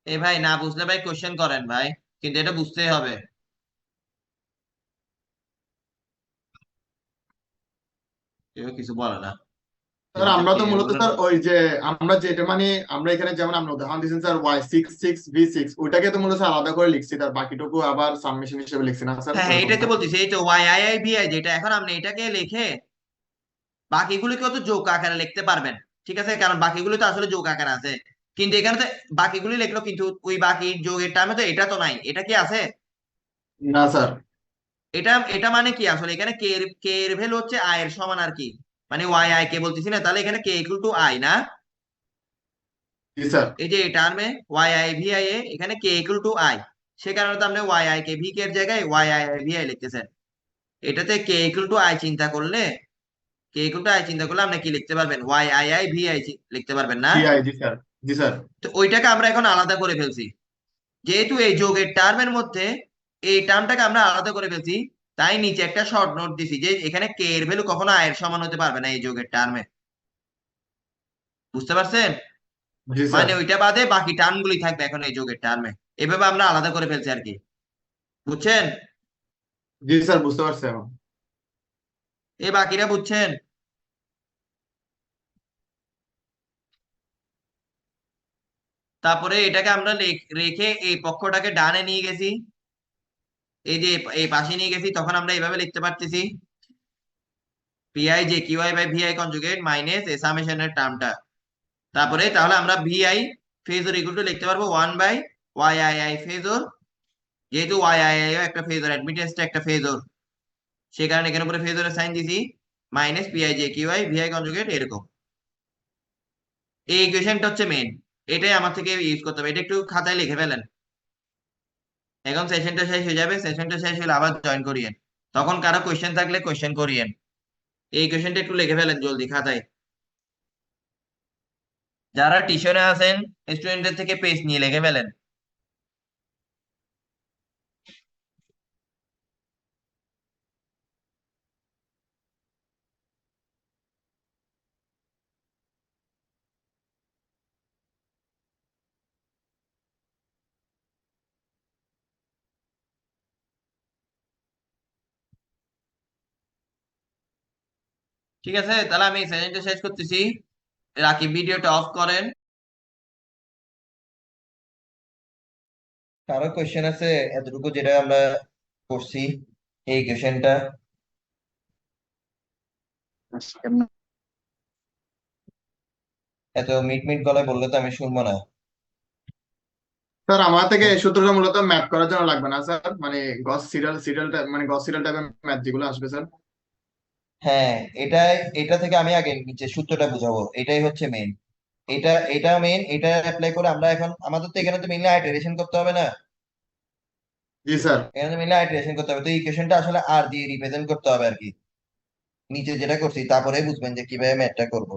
এই ভাই না বুঝলে ভাই কোশ্চেন করেন ভাই, কিন্তু এটা বুঝতেই হবে। কেউ কিছু বলে না, স্যার কিন্তু আমরা কে তো মূলত এগুলো স্যার ওই যে আমরা যেটা মানে আমরা এখানে যেমন আমরা উদাহরণ দিয়েছেন স্যার y66v6, ওইটাকে তো মূলত স্যার আলাদা করে লিখছি, তার বাকিটুকু আবার সাবমিশন হিসেবে লিখছি না স্যার, হ্যাঁ হ্যাঁ, ওরকম এটাই তো না? বলতেছি, এই তো y I I V i যেটা, এখন আপনি এটাকে লিখে বাকিগুলোকেও তো যোগ আকারে লিখতে পারবেন, ঠিক আছে, কারণ বাকিগুলো তো আসলে যোগ আকারে আছে, কিন্তু এখানে তো বাকিগুলি লিখলো, কিন্তু ওই বাকি যোগের টাইমে তো এটা তো নাই, এটা কি আছে, না স্যার। এটা এটা মানে কি আসলে, এখানে কে এর ভ্যালু হচ্ছে আই এর সমান আর কি, মানে ওয়াই আই কে বলতেছি না, তাহলে এখানে কে ইকুয়াল টু আই না, জি স্যার। এই যে এই টার্মে ওয়াই আই ভি আই এ এখানে কে ইকুয়াল টু আই, সে কারণে তো আপনি Y I K V K এর জায়গায় Y I I V I লিখতেছেন। এটাতে কে ইকুয়াল টু আই চিন্তা করলে, কে ইকুয়াল টু আই চিন্তা করলে আপনি কি লিখতে পারবেন, y I I V i লিখতে পারবেন না। জি স্যার। জি স্যার। তো ওইটাকে আমরা এখন আলাদা করে ফেলছি, যেহেতু এই যোগের টার্মের মধ্যে এই টার্মটাকে আমরা আলাদা করে ফেলছি, তাই নিচে একটা শর্ট নোট দিছি যে এখানে কে এর ভ্যালু কখনো আয়ের সমান হতে পারবে না এই যোগের টার্মে, বুঝতে পারছেন, জি স্যার। মানে ওইটা বাদে বাকি টার্ম গুলি থাকবে এখন এই যোগের টার্মে, এভাবে আমরা আলাদা করে ফেলছি আর কি, বুঝছেন। জি স্যার, বুঝতে পারছি এখন। এই বাকিরা বুঝছেন। তারপরে এটাকে আমরা রেখে এই পক্ষটাকে ডানে নিয়ে গেছি, এই যে এই পাশে নিয়ে গেছি, তখন আমরা এইভাবে লিখতে পারতেছি পিআই যে QI by VI conjugate minus এ সামেশনের টার্মটা, তারপরে তাহলে আমরা ভিআই ফেজর ইকুয়াল টু লিখতে পারবো 1/YII ফেজর, যেহেতু YII একটা ফেজর, অ্যাডমিটেন্সটা একটা ফেজর, সেই কারণে এখানে উপরে ফেজরের সাইন দিছি, মাইনাস PI/QI VI কনজুগেট এরকম। এই ইকুয়েশনটা হচ্ছে মেন, এটাই আমার থেকে ইউজ করতে হবে, এটা একটু খাতায় লিখে ফেলেন। এখন সেশনটা শেষ হয়ে যাবে, সেশনটা শেষ হলে আবার জয়েন করিয়েন, তখন কারো কোয়েশ্চেন থাকলে কোয়েশ্চেন করিয়েন। এই কোয়েশ্চেনটা একটু লিখে ফেলেন জলদি খাতায়। যারা টিউশনে আছেন স্টুডেন্টদের থেকে পেজ নিয়ে লিখে ফেলেন। ঠিক আছে, তাহলে আমি সেশনটা শেষ করতেছি, রাকিব ভিডিওটা অফ করেন। কারো কোয়েশ্চেন আছে এতটুকু যেটা আমরা করছি এই কোয়েশ্চেনটা? এত মিট মিট গলায় বললে তো আমি শুনবো না। স্যার আমার থেকে এই সূত্রটা মূলত ম্যাথ করার জন্য লাগবে না স্যার, মানে গস সিরিয়াল মানে গস সিরিয়াল টাইপের ম্যাথ যেগুলো আসবে স্যার। হ্যাঁ, এটা থেকে আমি আগে নিচে সূত্রটা বুঝাবো, এটাই হচ্ছে মেইন। এটা মেইন, এটা অ্যাপ্লাই করে আমরা এখন আমাদের তো এখানে তো মেইনলি আইটারেশন করতে হবে না, জি স্যার। এখানে তো মেইনলি আইটারেশন করতে হবে, তো ইকুয়েশনটা আসলে আর দিয়ে রিপ্রেজেন্ট করতে হবে আর কি, নিচে যেটা করছি তারপরে বুঝবেন যে কিভাবে ম্যাথটা করব।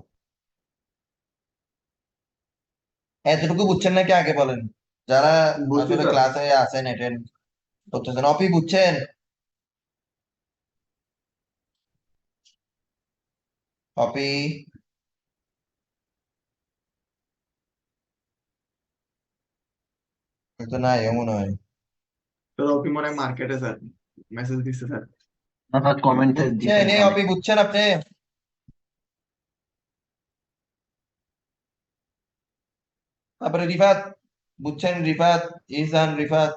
এতটুকু বুঝছেন নাকি আগে বলেন, যারা বুঝছি আসলে স্যার। ক্লাসে আছেন অ্যাটেন্ড করতেছেন। অপি বুঝছেন? অপি তো নাই মনে হয়। স্যার ওপি মনে হয় মার্কেটে স্যার মেসেজ দিচ্ছে স্যার। না কমেন্টে বুঝছেন? দিছেন এই অপি বুঝছেন আপনি? তারপরে রিফাত বুঝছেন? রিফাত, ইহসান, রিফাত,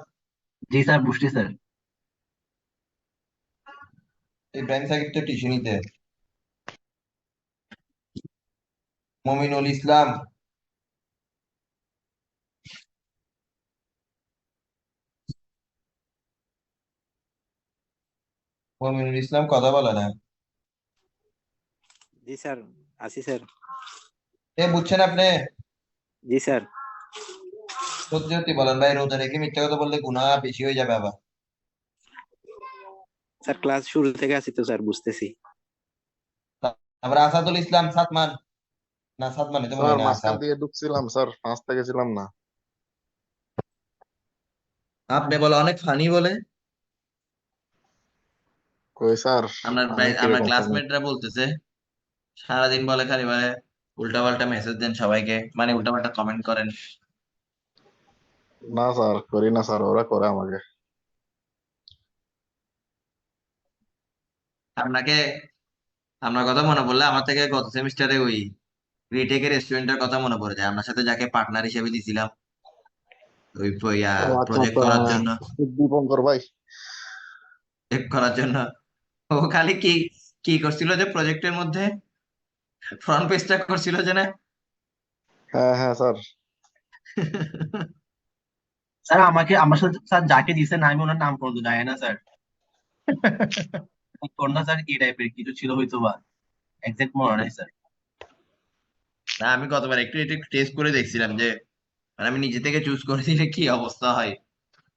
জি স্যার বুঝছি স্যার। ইব্রাহিম সাকিব তো টিউশনিতে, মমিনুল ইসলাম, মমিনুল ইসলাম কথা বলে না। জি স্যার, আছি স্যার। এ বুঝছেন আপনি? জি স্যার। সত্যি সত্যি বলেন ভাই, রোজা রেখে মিথ্যা কথা বললে গুনাহ বেশি হয়ে যাবে আবার। স্যার ক্লাস শুরু থেকে আছি তো স্যার, বুঝতেছি। তারপরে আসাদুল ইসলাম সাদমান, না সাদমান এটা মনে স্যার হয় না, মাঝখান আসাদ। দিয়ে ঢুকছিলাম স্যার, পাঁচ থেকে ছিলাম না। আপনি বলে অনেক ফানি বলে, কই স্যার, আমি আমার কিরকম শুনি? ক্লাসমেটরা বলতেছে সারাদিন বলে খালি বলে উল্টা পাল্টা মেসেজ দেন সবাইকে, মানে উল্টা পাল্টা কমেন্ট করেন। না স্যার করি না স্যার, ওরা করে আমাকে। আপনাকে, আপনার কথা মনে পড়লে আমার থেকে গত সেমিস্টারে ওই রিটেকের স্টুডেন্টের কথা মনে পড়ে যায়, আপনার সাথে যাকে পার্টনার হিসেবে দিছিলাম ওই ও আচ্ছা প্রজেক্ট আচ্ছা, করার হ্যাঁ। জন্য, দীপঙ্কর ভাই। চেক করার জন্য। ও খালি কি কি করছিল যে প্রজেক্টের মধ্যে ফ্রন্ট পেজটা করছিল যে না। হ্যাঁ হ্যাঁ স্যার। স্যার আমাকে আমার সাথে স্যার যাকে দিয়েছেন আমি ওনার নাম পর্যন্ত জানি না স্যার। তোর না স্যার এই টাইপের কিছু ছিল হয়তো বা, এক্সাক্ট মনে নাই স্যার। না, আমি গতবার একটু একটু টেস্ট করে দেখছিলাম যে মানে আমি নিজে থেকে চুজ করে দিলে কি অবস্থা হয়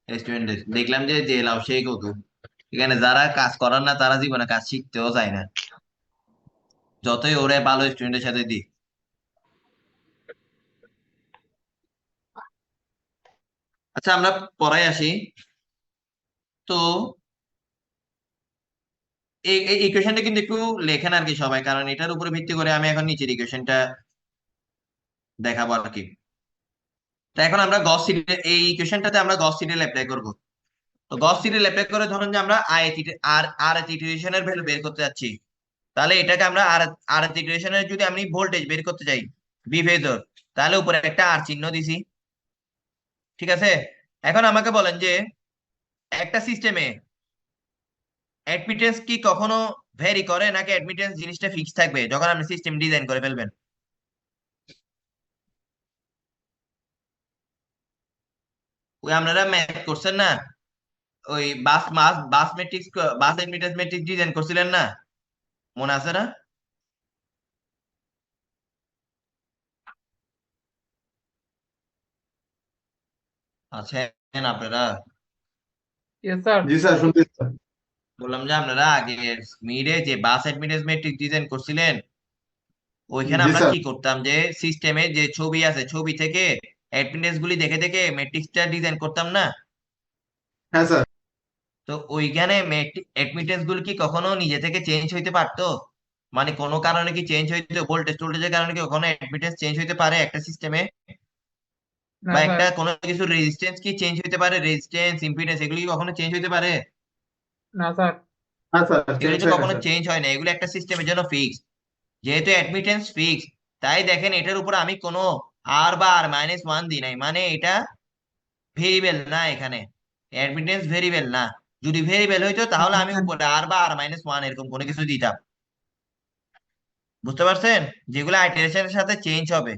স্টুডেন্টের, দেখলাম যে যে লাভ সেই কৌতুক। এখানে যারা কাজ করার না তারা জীবনে কাজ শিখতেও চায় না, যতই ওরে ভালো স্টুডেন্টের সাথে দিই। আচ্ছা আমরা পড়ায় আসি। তো এই ইকুয়েশনটা কিন্তু একটু লেখেন আর কি সবাই, কারণ এটার উপরে ভিত্তি করে আমি এখন নিচের ইকুয়েশনটা দেখাবো আর কি। তো এখন আমরা গস সিডেল, এই ইকুয়েশনটাতে আমরা গস সিডেল অ্যাপ্লাই করব। তো গস সিডেল অ্যাপ্লাই করে ধরুন যে আমরা আর ইকুয়েশনের ভ্যালু বের করতে যাচ্ছি, তাহলে এটাকে আমরা আর ইকুয়েশনের যদি আমি ভোল্টেজ বের করতে চাই বি ফেজর, তাহলে উপরে একটা আর চিহ্ন দিছি, ঠিক আছে? এখন আমাকে বলেন যে একটা সিস্টেমে অ্যাডমিটেন্স কি কখনো ভ্যারি করে নাকি অ্যাডমিটেন্স জিনিসটা ফিক্স থাকবে যখন আপনি সিস্টেম ডিজাইন করে ফেলবেন? ওই আপনারা ম্যাথ করছেন না, ওই বাস ম্যাট্রিক্স, বাস অ্যাডমিটেন্স ম্যাট্রিক্স ডিজাইন করছিলেন না, মনে আছে না? আছেন আপনারা? Yes, sir. জি স্যার, শুনতেছি স্যার। বললাম যে আপনারা আগে মিডে যে বাস অ্যাডমিটেন্স ম্যাট্রিক্স ডিজাইন করছিলেন, ওইখানে জি আমরা স্যার। কি করতাম যে সিস্টেমে যে ছবি আছে, ছবি থেকে অ্যাডমিটেন্স গুলি দেখে দেখে ম্যাট্রিক্সটা ডিজাইন করতাম না। হ্যাঁ স্যার। তো ওইখানে অ্যাডমিটেন্স গুলি কি কখনো নিজে থেকে চেঞ্জ হইতে পারতো? মানে কোনো কারণে কি চেঞ্জ হইতো? ভোল্টেজ টোল্টেজের কারণে কি কখনো অ্যাডমিটেন্স চেঞ্জ হইতে পারে একটা সিস্টেমে? না বা স্যার, একটা কোনো কিছু রেজিস্ট্যান্স কি চেঞ্জ হইতে পারে? রেজিস্ট্যান্স, ইম্পিডেন্স, এগুলি কি কখনো চেঞ্জ হইতে পারে? না স্যার, হ্যাঁ স্যার, এগুলি চেঞ্জ তো হয় না কখনো স্যার। চেঞ্জ হয় না, এগুলো একটা সিস্টেমের জন্য ফিক্স। যেহেতু অ্যাডমিটেন্স ফিক্স, তাই দেখেন এটার উপর আমি কোনো আর বা আর মাইনাস ওয়ান দিই নাই, মানে এটা ভেরিয়েবল না, এখানে অ্যাডমিটেন্স ভেরিয়েবল না। যদি ভেরিয়েবল হইতো তাহলে আমি উপরে আর বা আর মাইনাস ওয়ান এরকম কোনো কিছু দিতাম। বুঝতে পারছেন? যেগুলো আইটারেশনের সাথে চেঞ্জ হবে,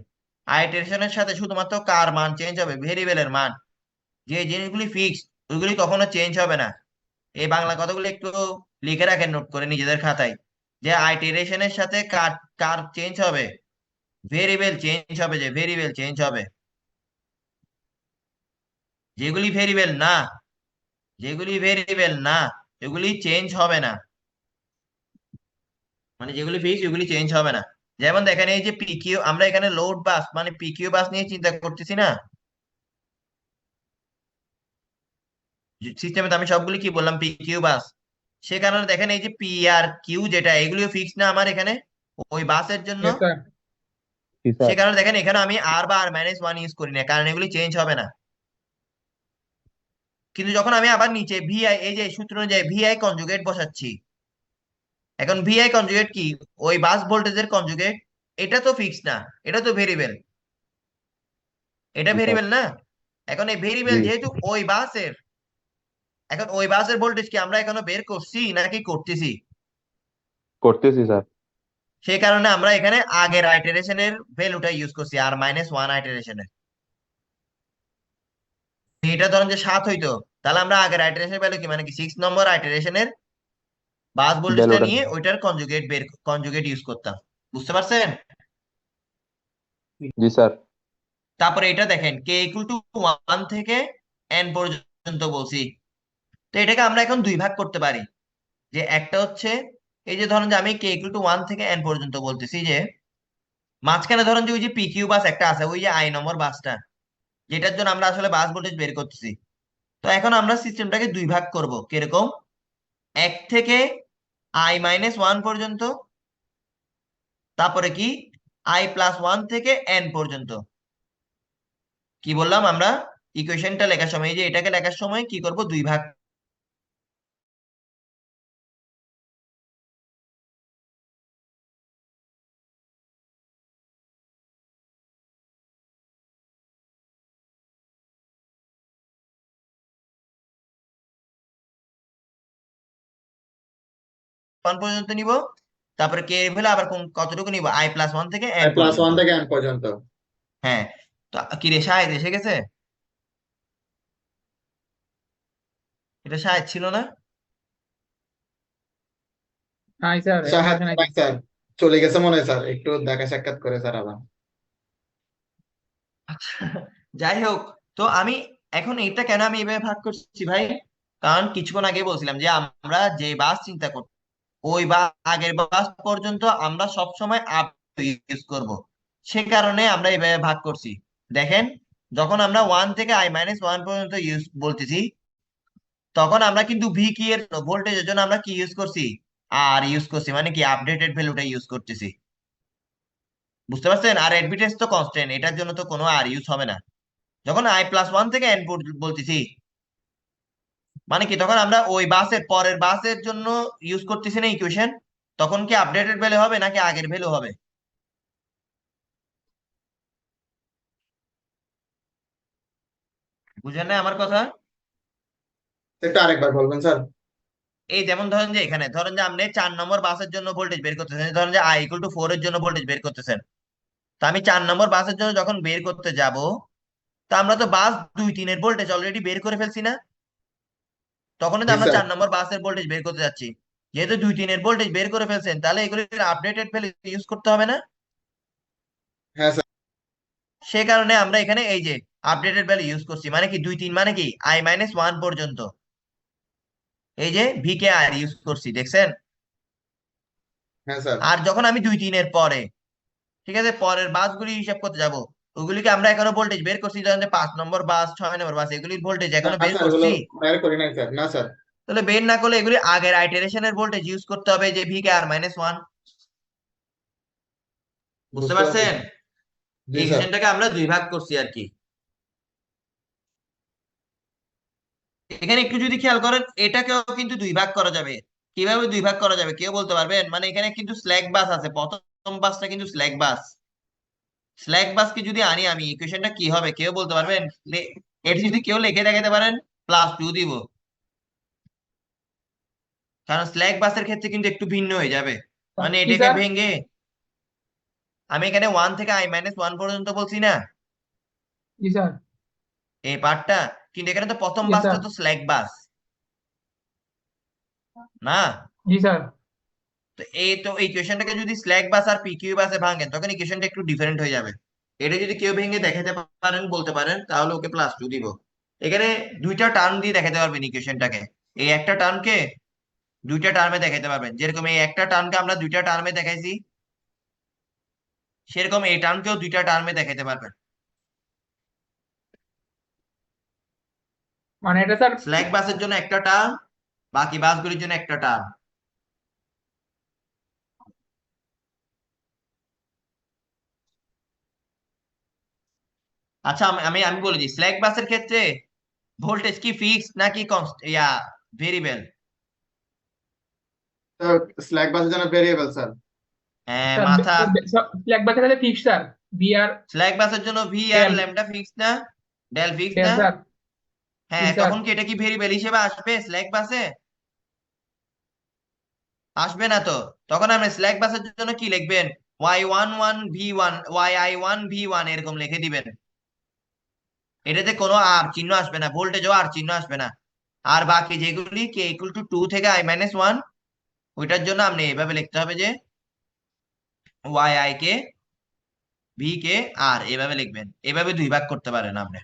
আইটারেশনের সাথে শুধুমাত্র কার মান চেঞ্জ হবে, ভেরিয়েবলের মান। যে জিনিসগুলি ফিক্স ওইগুলি কখনো চেঞ্জ হবে না। এই বাংলা কথাগুলো একটু লিখে রাখেন নোট করে নিজেদের খাতায়, যে আইটারেশনের সাথে কার কার চেঞ্জ হবে, ভেরিয়েবল চেঞ্জ হবে, যে ভেরিয়েবল চেঞ্জ হবে। যেগুলি ভেরিয়েবল না, যেগুলি ভেরিয়েবল না, এগুলি চেঞ্জ হবে না। মানে যেগুলি ফিক্স এগুলি চেঞ্জ হবে না। যেমন দেখেন এই যে পিকিউ, আমরা এখানে লোড বাস মানে পিকিউ বাস নিয়ে চিন্তা করতেছি না, সিস্টেমে তো আমি সবগুলি কি বললাম, পিকিউ বাস। সে কারণে দেখেন এই যে পি আর কিউ যেটা, এগুলিও ফিক্স না আমার এখানে ওই বাসের জন্য। yes, sir. জি সে স্যার। কারণে দেখেন এখানে আমি আর বা আর মাইনাস ওয়ান ইউজ করি না, কারণ এগুলি চেঞ্জ হবে না। কিন্তু যখন আমি আবার নিচে ভিআই, এই যে সূত্র অনুযায়ী ভিআই কনজুগেট বসাচ্ছি, এখন ভিআই কনজুগেট কি, ওই বাস ভোল্টেজের কনজুগেট। এটা তো ফিক্স না, এটা তো ভেরিয়েবল, এটা জি স্যার। ভেরিয়েবল না। এখন এই ভেরিয়েবল জি যেহেতু ওই বাসের, এখন ওই বাসের ভোল্টেজ কি আমরা এখনো বের করছি নাকি করতেছি? করতেছি স্যার। সেই কারণে আমরা এখানে আগের আইটারেশনের ভ্যালুটা ইউজ করছি, আর মাইনাস ওয়ান আইটারেশনের। এটা ধরেন যে 7 হইতো, তাহলে আমরা আগের আইটারেশনের ভ্যালু কি, মানে কি 6 নম্বর আইটারেশনের বাস ভোল্টেজটা ভ্যালুটা। নিয়ে ওইটার কনজুগেট ইউজ করতাম। বুঝতে পারছেন? জি স্যার। তারপরে এটা দেখেন কে ইকুয়াল টু 1 থেকে n পর্যন্ত বলছি। তো এটাকে আমরা এখন দুই ভাগ করতে পারি, যে একটা হচ্ছে এই যে ধরেন যে আমি কে ইকুয়াল টু 1 থেকে n পর্যন্ত বলতেছি, যে মাঝখানে ধরেন যে ওই যে পিকিউ বাস একটা আছে, ওই যে আই নম্বর বাসটা, যেটার জন্য আমরা আসলে বাস ভোল্টেজ বের করতেছি। তো এখন আমরা সিস্টেমটাকে দুই ভাগ করব, কিরকম, 1 থেকে i-1 পর্যন্ত, তারপরে কি i+1 থেকে n পর্যন্ত। কি বললাম আমরা ইকুয়েশনটা লেখার সময়, এই যে এটাকে লেখার সময় কি করব, দুই ভাগ ওয়ান পর্যন্ত নিব, তারপরে কে এর ভ্যালু আবার কতটুকু নিব, i+1 থেকে n +1 পর্যন্ত। থেকে n পর্যন্ত। হ্যাঁ। তো কি রে, শাহেদ এসে গেছে? এটা শাহেদ ছিল না? নাই স্যার, এখন সাহায্য আসে নাই। নাই স্যার, চলে গেছে মনে হয় স্যার, একটু দেখা সাক্ষাৎ করে স্যার আবার। আচ্ছা, যাই হোক। তো আমি এখন এটা কেন আমি এভাবে ভাগ করছি ভাই, কারণ কিছুক্ষণ আগে বলছিলাম যে আমরা যে বাস চিন্তা করব, ওই বা আগের বাস পর্যন্ত আমরা সব সময় আপ ইউজ করব। সে কারণে আমরা এভাবে ভাগ করছি। দেখেন, যখন আমরা 1 থেকে i-1 পর্যন্ত ইউজ বলতেছি, তখন আমরা কিন্তু ভি কি এর ভোল্টেজের জন্য আমরা কি ইউজ করছি, আর ইউজ করছি, মানে কি আপডেটেড ভ্যালুটা ইউজ করতেছি। বুঝতে পারছেন? আর অ্যাডমিটেন্স তো কনস্ট্যান্ট, এটার জন্য তো কোনো আর ইউজ হবে না। যখন i+1 থেকে n বলতেছি, মানে কি তখন আমরা ওই বাসের পরের বাসের জন্য ইউজ করতেছি না ইকুয়েশন, তখন কি আপডেটেড ভ্যালু হবে নাকি আগের ভ্যালু হবে? বুঝেন না আমার কথা? একটু আরেকবার বলবেন স্যার। এই যেমন ধরেন যে এখানে ধরেন যে আপনি 4 নম্বর বাসের জন্য ভোল্টেজ বের করতেছেন, ধরেন যে i=4 এর জন্য ভোল্টেজ বের করতেছেন। তো আমি 4 নম্বর বাসের জন্য যখন বের করতে যাব, তা আমরা তো বাস 2-3 ভোল্টেজ অলরেডি বের করে ফেলছি না? তখন তো জি আমরা স্যার 4 নম্বর বাসের ভোল্টেজ বের করতে যাচ্ছি। যেহেতু 2-3 ভোল্টেজ বের করে ফেলছেন, তাহলে এগুলির আপডেটেড ভ্যালু ইউজ করতে হবে না? হ্যাঁ স্যার সে কারণে আমরা এখানে এই যে আপডেটেড ভ্যালু ইউজ করছি, মানে কি 2-3 মানে কি i-1 পর্যন্ত এই যে ভিকে আর ইউজ করছি, দেখছেন? হ্যাঁ স্যার আর যখন আমি 2-3 পরে, ঠিক আছে, পরের বাসগুলি হিসাব করতে যাব, ওগুলিকে আমরা এখনো ভোল্টেজ বের করছি, ধরেন যে 5 নম্বর বাস, 6 নম্বর বাস, এগুলির ভোল্টেজ না এখনো বের স্যার এগুলো করছি? বের করি নাই স্যার, না স্যার। তাহলে বের না করলে এগুলি আগের আইটারেশনের ভোল্টেজ ইউজ করতে হবে, যে ভিকে আর -1। বুঝতে বুঝতে পারছি পারছেন? স্যার। জি এই স্যার ইকুয়েশনটাকে আমরা দুই ভাগ করছি আর কি। এখানে একটু যদি খেয়াল করেন, এটাকেও কিন্তু দুই ভাগ করা যাবে। কিভাবে দুই ভাগ করা যাবে কেউ বলতে পারবেন? মানে এখানে কিন্তু স্ল্যাক বাস আছে, প্রথম বাসটা কিন্তু স্ল্যাক বাস। স্ল্যাক বাসকে যদি আনি আমি, ইকুয়েশনটা কি হবে কেউ বলতে পারবেন? এটা যদি কেউ লিখে দেখাতে পারেন, +2 দিব। কারণ স্ল্যাক বাসের ক্ষেত্রে কিন্তু একটু ভিন্ন হয়ে যাবে, মানে কি এটাকে স্যার? ভেঙে আমি এখানে 1 থেকে i-1 পর্যন্ত বলছি না, জি স্যার। এই পার্টটা। কিন্তু এখানে তো প্রথম জি বাসটা স্যার। তো স্ল্যাক বাস না? জি স্যার। তো এই ইকুয়েশনটাকে যদি স্ল্যাক বাস আর পিকিউ বাসে ভাঙেন, তখন ইকুয়েশনটা একটু ডিফারেন্ট হয়ে যাবে। এটা যদি কেউ ভেঙে দেখাতে পারেন, বলতে পারেন, তাহলে ওকে +2 দিব। এখানে দুইটা টার্ম দিয়ে দেখাতে পারবেন ইকুয়েশনটাকে। এই একটা টার্মকে দুইটা টার্মে দেখাতে পারবেন, যেরকম এই একটা টার্মকে আমরা দুইটা টার্মে দেখাইছি, সেরকম এই টার্মকেও দুইটা টার্মে দেখাতে পারবেন। মানে এটা স্যার স্ল্যাক বাসের জন্য একটা টার্ম, বাকি বাসগুলির জন্য একটা টার্ম। আচ্ছা, আমি আমি বলে দিই, স্ল্যাক বাসের ক্ষেত্রে ভোল্টেজ কি ফিক্সড নাকি ভেরিয়েবল? স্ল্যাক বাসের জন্য ভেরিয়েবল স্যার। হ্যাঁ, স্যার মাথা। ব্ল্যাক বাকের সাথে ফিক্স স্যার। বি আর স্ল্যাক বাসের জন্য ভি আর ডেল ল্যামডা ফিক্স না? ডেল ফিক্স ডেল না? স্যার। জি হ্যাঁ, স্যার। তখন কি এটা কি ভেরিয়েবল হিসেবে আসবে স্ল্যাক বাসে? আসবে না তো। তখন আপনি স্ল্যাক বাসের জন্য কি লিখবেন? y11 v1 yi1 v1 এরকম লিখে দিবেন। এটাতে কোনো আর চিহ্ন আসবে না, ভোল্টেজও আর চিহ্ন আসবে না। আর বাকি যেগুলি k = 2 থেকে i-1, ওইটার জন্য আপনি এভাবে লিখতে হবে যে yi কে v কে আর, এভাবে লিখবেন। এভাবে দুই ভাগ করতে পারেন আপনি।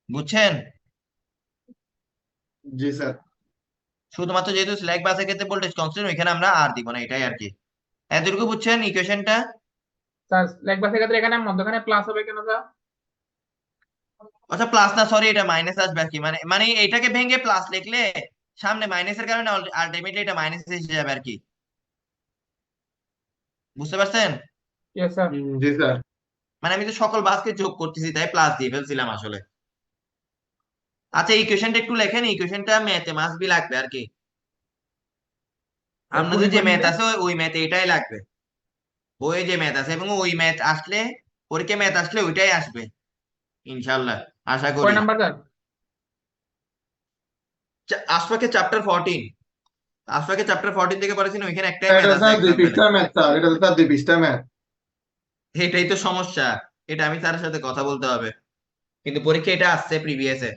বুঝছেন? জি স্যার শুধুমাত্র যেহেতু স্ল্যাক বাসের ক্ষেত্রে ভোল্টেজ কনস্ট্যান্ট, ওইখানে আমরা আর দিব না, এটাই আর কি। এতটুকু বুঝছেন ইকুয়েশনটা? স্যার ব্ল্যাক বাকের ক্ষেত্রে এখানে মধ্যখানে প্লাস হবে কেন স্যার? আচ্ছা, প্লাস না, সরি, এটা মাইনাস আসবে আর কি। মানে মানে এটাকে ভেঙে প্লাস লিখলে সামনে মাইনাসের কারণে আলটিমেটলি এটা মাইনাস এসে যাবে আর কি। বুঝতে পারছেন? Yes sir. জি স্যার মানে আমি তো সকল বাসকে যোগ করতেছি, তাই প্লাস দিয়ে ফেলছিলাম আসলে। আচ্ছা, এই ইকুয়েশনটা একটু লেখেন, ইকুয়েশনটা ম্যাথে মাস্ট বি লাগবে আর কি। আপনাদের যে ম্যাথ আছে ওই ম্যাথে এটাই লাগবে, ওই যে ম্যাথ আছে, এবং ওই ম্যাথ আসলে, পরীক্ষা ম্যাথ আসলে ওইটাই আসবে ইনশাল্লাহ, আশা কয় করি। Number sir? আশফাকের চ্যাপ্টার 14, আশফাকের চ্যাপ্টার 14 থেকে পড়েছেন, ওইখানে একটাই ম্যাথ এটা আছে স্যার 2 এক্সাম্পলে। পৃষ্ঠার ম্যাথ স্যার, এটা তো স্যার 2 পৃষ্ঠার ম্যাথ। এটাই তো সমস্যা, এটা আমি তার সাথে কথা বলতে হবে, কিন্তু পরীক্ষা এটা আসছে প্রিভিয়াসে।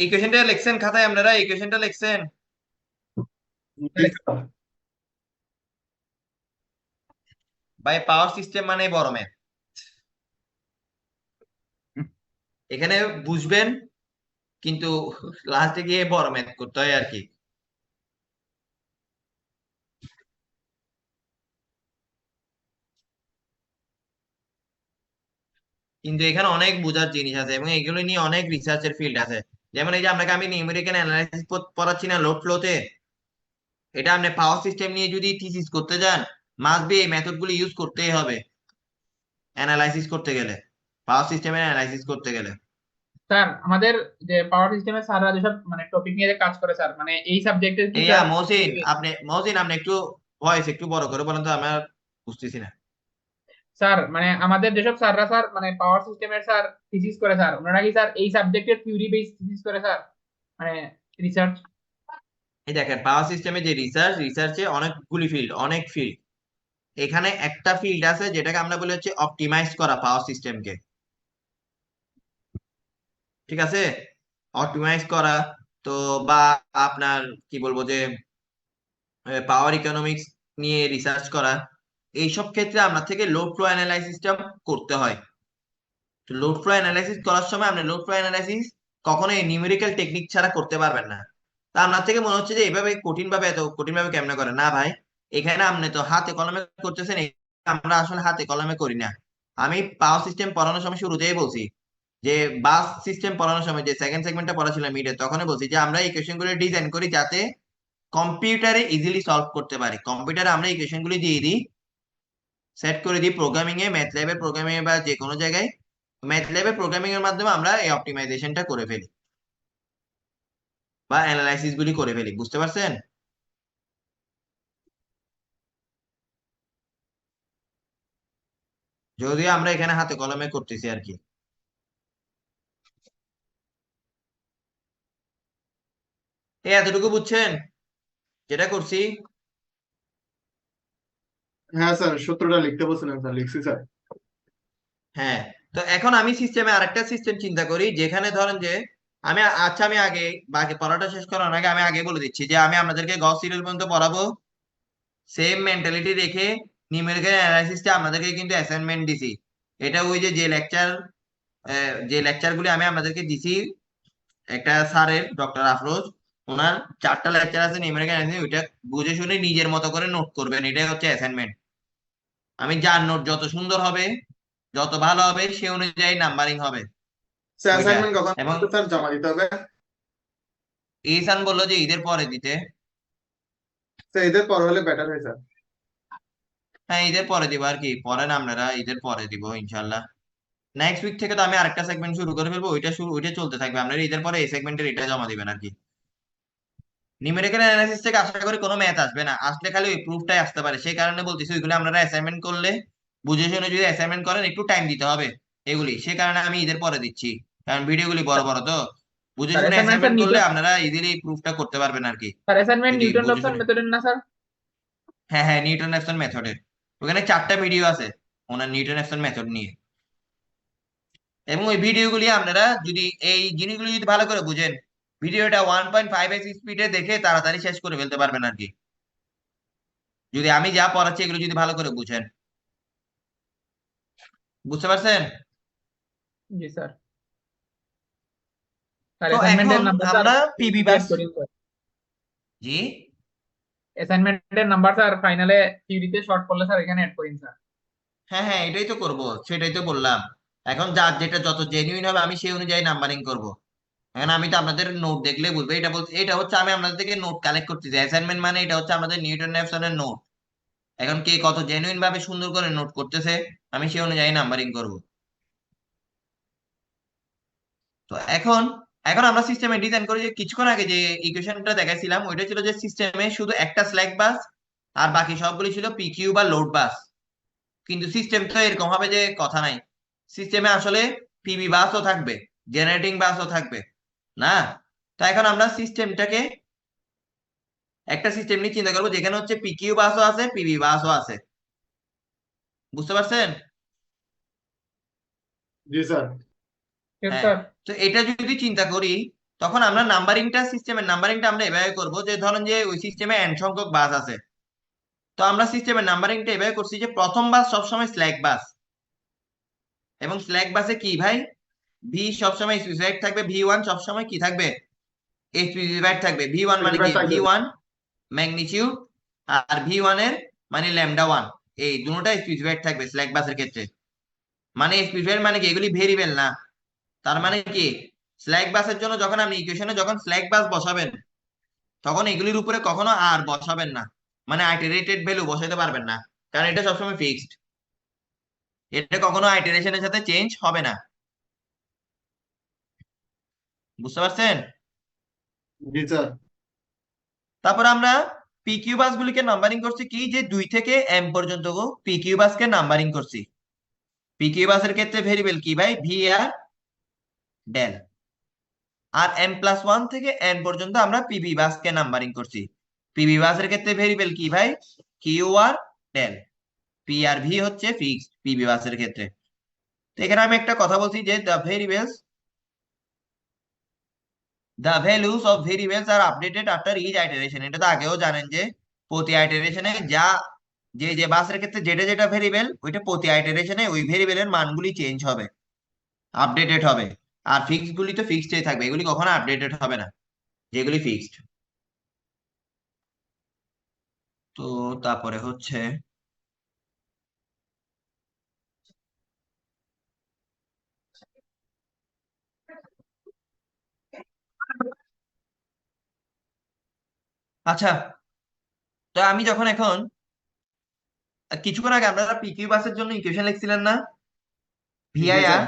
ইকুয়েশনটা লিখছেন খাতায়? আপনারা ইকুয়েশনটা লিখছেন? জি স্যার ভাই, পাওয়ার সিস্টেম মানে বড় ম্যাথ। এখানে বুঝবেন, কিন্তু লাস্টে গিয়ে বড় ম্যাথ করতে হয় আর কি। কিন্তু এখানে অনেক বোঝার জিনিস আছে, এবং এগুলো নিয়ে অনেক রিসার্চের ফিল্ড আছে। যেমন এই যে আমি নিউমেরিক্যাল অ্যানালাইসিস পড়াচ্ছি না লোড ফ্লোতে, এটা আপনি পাওয়ার সিস্টেম নিয়ে যদি থিসিস করতে যান, মাস্ট বি এই মেথড গুলো ইউজ করতেই হবে অ্যানালাইসিস করতে গেলে, পাওয়ার সিস্টেমের অ্যানালাইসিস করতে গেলে। স্যার আমাদের যে পাওয়ার সিস্টেমের স্যাররা যেসব মানে টপিক নিয়ে যে কাজ করে স্যার, মানে এই সাবজেক্টের কি এইয়া স্যার? মহসিন, আপনি একটু ভয়েস একটু বড় করে বলেন তো, আমার বুঝতেছি না। স্যার মানে আমাদের যেসব স্যাররা স্যার মানে পাওয়ার সিস্টেমের স্যার থিসিস করে স্যার, ওনারা কি স্যার এই সাবজেক্টের থিওরি বেস থিসিস করে স্যার, মানে রিসার্চ? এই দেখেন, পাওয়ার সিস্টেমে যে রিসার্চে অনেকগুলি ফিল্ড, অনেক ফিল্ড। এখানে একটা ফিল্ড আছে যেটাকে আমরা বলি হচ্ছে অপটিমাইজ করা পাওয়ার সিস্টেমকে, ঠিক আছে? অপটিমাইজ করা, তো বা আপনার কি বলবো যে পাওয়ার ইকোনমিক্স নিয়ে রিসার্চ করা, এইসব ক্ষেত্রে আমরা থেকে লোড ফ্লো অ্যানালাইসিসটা করতে হয়। তো লোড ফ্লো অ্যানালাইসিস করার সময় আপনি লোড ফ্লো অ্যানালাইসিস কখনোই নিউমেরিক্যাল টেকনিক ছাড়া করতে পারবেন না। তা আপনার থেকে মনে হচ্ছে যে এইভাবে কঠিন ভাবে, এত কঠিন ভাবে কেমনে করে, না ভাই, এখানে আপনি তো হাতে কলমে করতেছেন, আমরা আসলে হাতে কলমে করি না। আমি পাওয়ার সিস্টেম পড়ানোর সময় শুরুতেই বলছি যে বাস সিস্টেম পড়ানোর সময় যে সেকেন্ড সেগমেন্টটা পড়াছিলাম মিডে, তখনই বলছি যে আমরা ইকুয়েশন গুলো ডিজাইন করি যাতে কম্পিউটারে ইজিলি সলভ করতে পারি। কম্পিউটারে আমরা ইকুয়েশন গুলি দিয়ে দিই, সেট করে দিই প্রোগ্রামিং এ, ম্যাথল্যাবের প্রোগ্রামিং এ বা যে কোনো জায়গায় ম্যাথল্যাবের প্রোগ্রামিং এর মাধ্যমে আমরা এই অপটিমাইজেশনটা করে ফেলি বা অ্যানালাইসিস গুলি করে ফেলি। বুঝতে পারছেন? যদিও আমরা এখানে হাতে কলমে করতেছি আর কি। এতটুকু বুঝছেন যেটা করছি? হ্যাঁ স্যার, সূত্রটা লিখতে বলছিলেন স্যার, লিখছি স্যার। হ্যাঁ, তো এখন আমি সিস্টেমে আরেকটা সিস্টেম চিন্তা করি, যেখানে ধরেন যে আমি, আচ্ছা আমি আগে বাকি পড়াটা শেষ করার আগে আমি আগে বলে দিচ্ছি যে আমি আপনাদেরকে গস সিরিয়াল পর্যন্ত পড়াবো। সেম মেন্টালিটি রেখে নিউমেরিক্যাল অ্যানালাইসিসটা আপনাদেরকে কিন্তু অ্যাসাইনমেন্ট দিছি। এটা ওই যে যে লেকচার গুলি আমি আপনাদেরকে দিছি, একটা স্যারের, ডক্টর আফরোজ, ওনার 4টা লেকচার আছে নিউমেরিক্যাল অ্যানালাইসিস, ওইটা বুঝে শুনে নিজের মতো করে নোট করবেন, এটাই হচ্ছে অ্যাসাইনমেন্ট। আমি যার নোট যত সুন্দর হবে, যত ভালো হবে, সে অনুযায়ী নাম্বারিং হবে স্যার ওইটা। অ্যাসাইনমেন্ট কখন এবং স্যার জমা দিতে হবে? ইসান বললো যে ঈদের পরে দিতে। স্যার ঈদের পর হলে বেটার হয় স্যার। হ্যাঁ, ঈদের পরে দিব আর কি, পরে না আপনারা, ঈদের পরে দিব ইনশাল্লাহ। নেক্সট উইক থেকে তো আমি আরেকটা সেগমেন্ট শুরু করে ফেলবো, ওইটা চলতে থাকবে। আপনারা ঈদের পরে এই সেগমেন্টের এটা জমা দিবেন আর কি। নিউমেরিক্যাল অ্যানালাইসিস থেকে আশা করি কোনো ম্যাথ আসবে না, আসলে খালি ওই প্রুফটাই আসতে পারে। সেই কারণে বলতেছি ওইগুলো আপনারা অ্যাসাইনমেন্ট করলে, বুঝে শুনে যদি অ্যাসাইনমেন্ট করেন, একটু টাইম দিতে হবে এগুলি। সে কারণে আমি ঈদের পরে দিচ্ছি, কারণ ভিডিওগুলি বড় বড়, তো বুঝে স্যার শুনে অ্যাসাইনমেন্ট স্যার অ্যাসাইনমেন্ট করলে নিউটন, আপনারা ইজিলি প্রুফটা করতে পারবেন আর কি। স্যার অ্যাসাইনমেন্ট যদি নিউটন বুঝে রফসন শুনে, মেথডের না স্যার? হ্যাঁ হ্যাঁ, নিউটন রেফসন মেথডের ওখানে 4টা ভিডিও আছে ওনার নিউটন রেফসন মেথড নিয়ে। এবং ওই ভিডিওগুলি আপনারা যদি এই জিনিসগুলো যদি ভালো করে বুঝেন, ভিডিওটা 1.5x স্পিডে দেখে তাড়াতাড়ি শেষ করে ফেলতে পারবেন আর কি, যদি আমি যা পড়াচ্ছি এগুলো যদি ভালো করে বুঝেন। বুঝতে পারছেন? জি স্যার। স্যার তো অ্যাসাইনমেন্টের এখন নাম্বার স্যার আমরা পিবি এড বাস, করি স্যার। জি অ্যাসাইনমেন্টের নাম্বার স্যার ফাইনালে থিওরিতে শর্ট করলে স্যার এখানে এড করিন স্যার। হ্যাঁ হ্যাঁ, এটাই তো করব, সেটাই তো বললাম। এখন যার যেটা যত জেনুইন হবে আমি সেই অনুযায়ী নাম্বারিং করব। এখন আমি তো আপনাদের নোট দেখলে বুঝবো, এটা বলতে, এটা হচ্ছে আমি আপনাদের থেকে নোট কালেক্ট করতেছি। অ্যাসাইনমেন্ট মানে এটা হচ্ছে আমাদের নিউটন রেফসনের নোট। এখন কে কত জেনুইন ভাবে সুন্দর করে নোট করতেছে, আমি সেই অনুযায়ী নাম্বারিং করব। তো এখন এখন আমরা সিস্টেমে ডিজাইন করি যে কিছুক্ষণ আগে যে ইকুয়েশনটা দেখাইছিলাম, ওইটা ছিল যে সিস্টেমে শুধু একটা স্ল্যাক বাস আর বাকি সবগুলি ছিল পিকিউ বা লোড বাস। কিন্তু সিস্টেম তো এরকম হবে যে কথা নাই, সিস্টেমে আসলে পিবি বাসও থাকবে, জেনারেটিং বাসও থাকবে, না? তো এখন আমরা সিস্টেমটাকে একটা সিস্টেম নিয়ে চিন্তা করবো যেখানে হচ্ছে পিকিউ বাসও আছে, পিবি বাসও আছে। বুঝতে পারছেন? জি স্যার। ঠিক হ্যাঁ, স্যার। তো এটা যদি চিন্তা করি, তখন আমরা সিস্টেমের নাম্বারিংটা আমরা এভাবে করবো যে ধরেন যে ওই সিস্টেমে n সংখ্যক বাস আছে। তো আমরা সিস্টেমের নাম্বারিংটা এভাবে করছি যে প্রথম বাস সবসময় স্ল্যাক বাস, এবং স্ল্যাক বাসে কি ভাই, ভি সবসময় স্পেসিফাইড থাকবে, ভি1 সবসময় কি থাকবে, স্পেসিফাইড থাকবে। ভি1 মানে কি, ভি1 ম্যাগনিটিউড, আর ভি1 এর মানে λ1, এই দুটোটা স্পেসিফাইড থাকবে স্ল্যাক বাসের ক্ষেত্রে। মানে স্পেসিফাইড মানে কি, এগুলি ভেরিয়েবল না। তার মানে কি, স্ল্যাক বাসের জন্য যখন আপনি ইকুয়েশনে যখন স্ল্যাক বাস বসাবেন, তখন এগুলির উপরে কখনো আর বসাবেন না, মানে আইটারেটেড ভ্যালু বসাতে পারবেন না, কারণ এটা সবসময় ফিক্সড, এটা কখনো আইটারেশনের সাথে চেঞ্জ হবে না। বুঝতে পারছেন? জি স্যার। তারপর আমরা পিকিউ বাস গুলিকে নাম্বারিং করছি কি, যে 2 থেকে m পর্যন্ত পিকিউ বাস কে নাম্বারিং করছি। পিকিউ বাসের ক্ষেত্রে ভেরিয়েবল কি ভাই, ভি আর ডেল। আর m+1 থেকে n পর্যন্ত আমরা পিবি বাস কে নাম্বারিং করছি। পিবি বাসের ক্ষেত্রে ভেরিয়েবল কি ভাই, কিউ আর ডেল। পি আর ভি হচ্ছে ফিক্সড পিবি বাসের ক্ষেত্রে। তো এখানে আমি একটা কথা বলছি যে the values of variables are updated after each iteration. এটা তো আগেও জানেন যে প্রতি আইটারেশনে যা যে যে বাসের ক্ষেত্রে যেটা যেটা ভেরিয়েবল ওইটা প্রতি আইটারেশনে ওই ভেরিয়েবলের মানগুলি চেঞ্জ হবে, আপডেটেড হবে। আর ফিক্সড গুলি তো ফিক্সডই থাকবে, এগুলি কখনো আপডেটেড হবে না যেগুলি ফিক্সড। তো তারপরে হচ্ছে আচ্ছা, তো আমি যখন এখন কিছুক্ষণ আগে আপনারা পিকিউ বাসের জন্য ইকুয়েশন লিখছিলেন না, জি স্যার। ভিআইআর।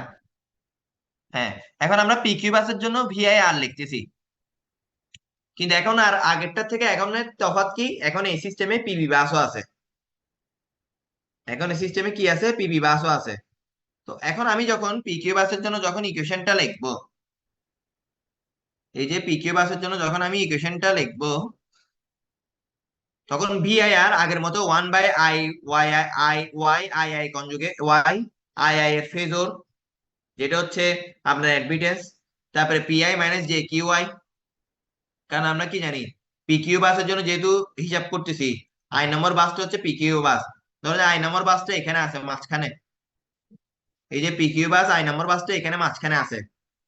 হ্যাঁ, এখন আমরা পিকিউ বাসের জন্য ভিআইআর লিখতেছি, কিন্তু এখন আর আগেরটার থেকে এখনের তফাৎ কি, এখন এই সিস্টেমে পিবি বাসও আছে। এখন এই সিস্টেমে কি আছে, পিবি বাসও আছে। তো এখন আমি যখন পিকিউ বাসের জন্য যখন ইকুয়েশনটা লিখবো, এই যে পিকিউ বাসের জন্য যখন আমি ইকুয়েশনটা লিখবো, তখন ভিআইআর আগের মতো 1/i y i y I I conjugate y I i এর ফেজর, যেটা হচ্ছে আপনার অ্যাডমিটেন্স, তারপরে P i minus J Q i. কারণ আমরা কি জানি, পিকিউ বাসের জন্য যেহেতু হিসাব করতেছি, আই নম্বর বাসটা হচ্ছে পিকিউ বাস। ধরো আই নম্বর বাসটা এখানে আছে মাঝখানে, এই যে পিকিউ বাস আই নম্বর বাসটা এখানে মাঝখানে আছে,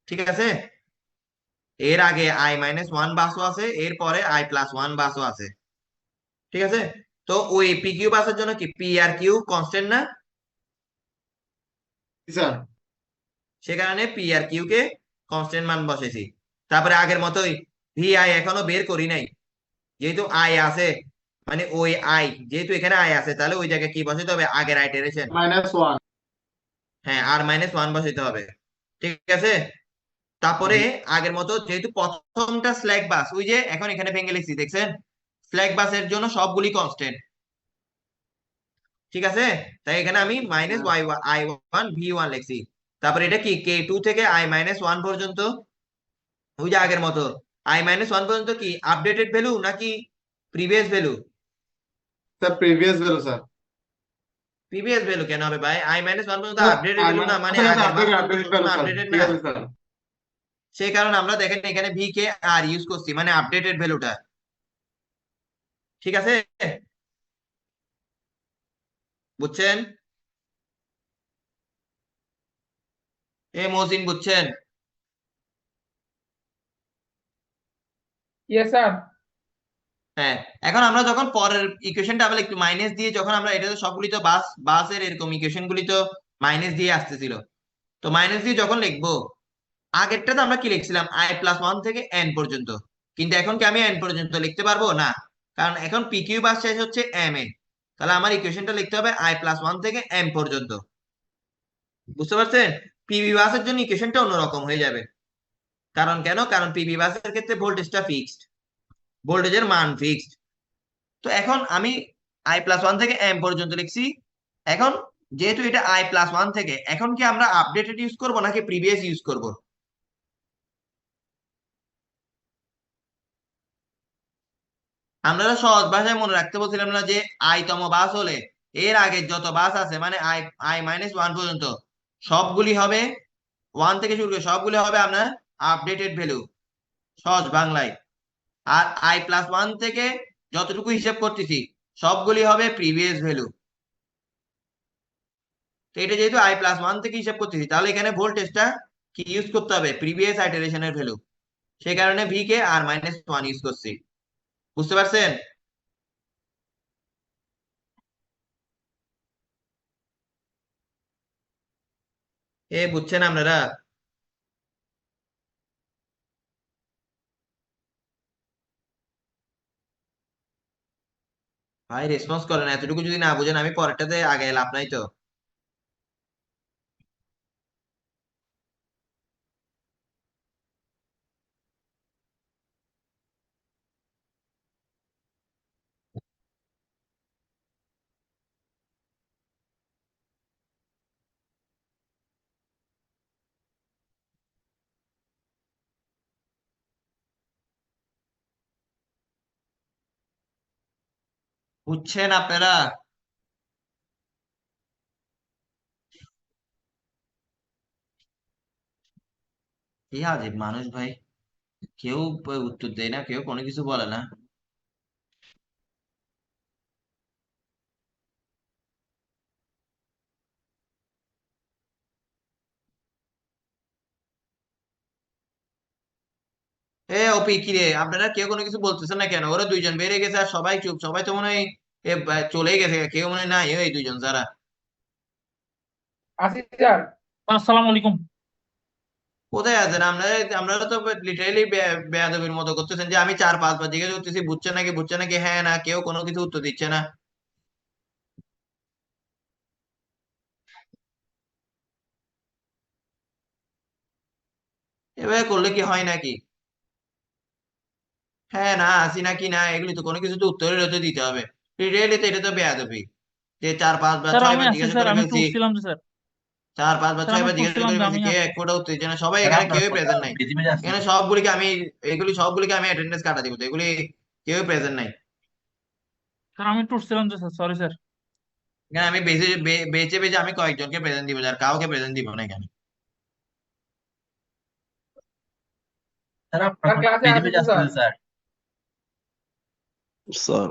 ঠিক আছে। এর আগে i-1 বাসও আছে, এর পরে i+1 বাসও আছে, ঠিক আছে। তো ওই পিকিউ বাসের জন্য কি পি আর কিউ কনস্ট্যান্ট না, জি স্যার। সে কারণে পি আর কিউ কে কনস্ট্যান্ট মান বসেছি। তারপরে আগের মতোই ভি আই এখনো বের করি নাই, যেহেতু আই আছে, মানে ওই আই যেহেতু এখানে আই আছে, তাহলে ওই জায়গায় কি বসাতে হবে, আগের আইটারেশন। -1। হ্যাঁ, r-1 বসাতে হবে, ঠিক আছে। তারপরে জি আগের মতো যেহেতু প্রথমটা স্ল্যাক বাস, ওই যে এখন এখানে ভেঙে লিখছি দেখছেন, স্ল্যাক বাসের জন্য সবগুলি কনস্ট্যান্ট, ঠিক আছে। তাই এখানে আমি মাইনাস হ্যাঁ। ওয়াই i1 v1 লিখছি। তারপরে এটা কি k2 থেকে i-1 পর্যন্ত, ওই যে আগের মতো i-1 পর্যন্ত কি আপডেটেড ভ্যালু নাকি previous value? Sir previous value sir. Previous value কেন হবে ভাই, i-1 পর্যন্ত স্যার আপডেটেড ভ্যালু না, মানে আচ্ছা আচ্ছা, আগের আপডেটেড বাসগুলো তো আপডেটেড ভ্যালু কখনো স্যার, আপডেটেড ঠিক না। আছে স্যার। সেই কারণে আমরা দেখেন এখানে ভি কে আর ইউজ করছি, মানে আপডেটেড ভ্যালুটা, ঠিক আছে। বুঝছেন? এ মহসিন বুঝছেন? Yes sir. হ্যাঁ, এখন আমরা যখন পরের ইকুয়েশনটা আবার একটু মাইনাস দিয়ে, যখন আমরা এটা তো সবগুলি তো বাসের এরকম ইকুয়েশন গুলি তো মাইনাস দিয়ে আসতেছিল, তো মাইনাস দিয়ে যখন লিখবো, আগেরটা তো আমরা কি লিখছিলাম i+1 থেকে n পর্যন্ত, কিন্তু এখন কি আমি n পর্যন্ত লিখতে পারবো না, কারণ এখন পিকিউ বাস শেষ হচ্ছে m এ। তাহলে আমার ইকুয়েশনটা লিখতে হবে i+1 থেকে m পর্যন্ত, বুঝতে পারছেন? পিবি বাসের জন্য ইকুয়েশনটা অন্যরকম হয়ে যাবে। কারণ কেন, কারণ পিবি বাসের ক্ষেত্রে ভোল্টেজটা ফিক্সড, ভোল্টেজের মান ফিক্সড। তো এখন আমি i+1 থেকে m পর্যন্ত লিখছি। এখন যেহেতু এটা i+1 থেকে, এখন কি আমরা আপডেটেড ইউজ করব নাকি প্রিভিয়াস ইউজ করব? আমরা সহজ ভাষায় মনে রাখতে বলছিলাম না যে আই তম বাস হলে এর আগে যত বাস আছে, মানে i-1 পর্যন্ত সবগুলি হবে, 1 থেকে শুরু করে সবগুলি হবে আপনার আপডেটেড ভ্যালু, সহজ বাংলায়। আর i+1 থেকে যতটুকু হিসাব করতেছি সবগুলি হবে প্রিভিয়াস ভ্যালু। তো এটা যেহেতু i+1 থেকে হিসাব করতেছি, তাহলে এখানে ভোল্টেজটা কি ইউজ করতে হবে, প্রিভিয়াস আইটারেশনের ভ্যালু। সেই কারণে ভি কে r-1 ইউজ করছি, বুঝতে পারছেন? এ বুঝছেন আপনারা? ভাই রেসপন্স করেন, এতটুকু যদি না বুঝেন আমি পরেরটাতে আগে লাভ নাই তো। বুঝছেন আপনারা? কি আজব মানুষ ভাই, কেউ উত্তর দেয় না, কেউ কোনো কিছু বলে না। অপি কি রে, আপনারা কেউ কোনো কিছু বলতেছেন না কেন? ওরা দুইজন বেরিয়ে গেছে আর সবাই চুপ, সবাই তো মনে হয় চলেই গেছে, কেউ মনে হয় নাই ওই দুইজন যারা। আসি স্যার। আসসালামু আলাইকুম। কোথায় আছেন আপনারা? আপনারা তো লিটারেলি বেয়াদবির মতো করতেছেন যে আমি 4-5 বার জিজ্ঞেস করতেছি বুঝছে নাকি বুঝছে নাকি, হ্যাঁ না, কেউ কোনো কিছু উত্তর দিচ্ছে না। এভাবে করলে কি হয় নাকি? হ্যাঁ না, আসি নাকি না, এগুলি তো কোনো কিছু তো উত্তরের হতে দিতে হবে। লিটারেলি তো এটা তো বেয়াদবি যে 4-5 বার স্যার আমি 6 বার আছি জিজ্ঞাসা স্যার, করে আমি একটু ফেলছি। উঠছিলাম যে স্যার। 4-5 বার স্যার 6 আমি বার একটু জিজ্ঞাসা উঠছিলাম করে যে ফেলছি, আমি কে আছি। এক ফোঁটা উত্তর দিচ্ছে না, সবাই স্যার এখানে আপনার কেউই কথা প্রেজেন্ট নাই। বেজে বেজে আসছে। এখানে সবগুলিকে আমি, এগুলি সবগুলিকে আমি অ্যাটেন্ডেন্স কাটা দিব, তো এগুলি কেউই প্রেজেন্ট নাই। স্যার আমি একটু উঠছিলাম যে স্যার, সরি স্যার। এখানে আমি বেঁচে বেঁচে বেঁচে আমি কয়েকজনকে প্রেজেন্ট দিব, আর কাউকে প্রেজেন্ট দিব না এখানে। স্যার আপনার স্যার কথা ক্লাসে বেজে আসি বেজে তো স্যার। আসতেছে স্যার। স্যার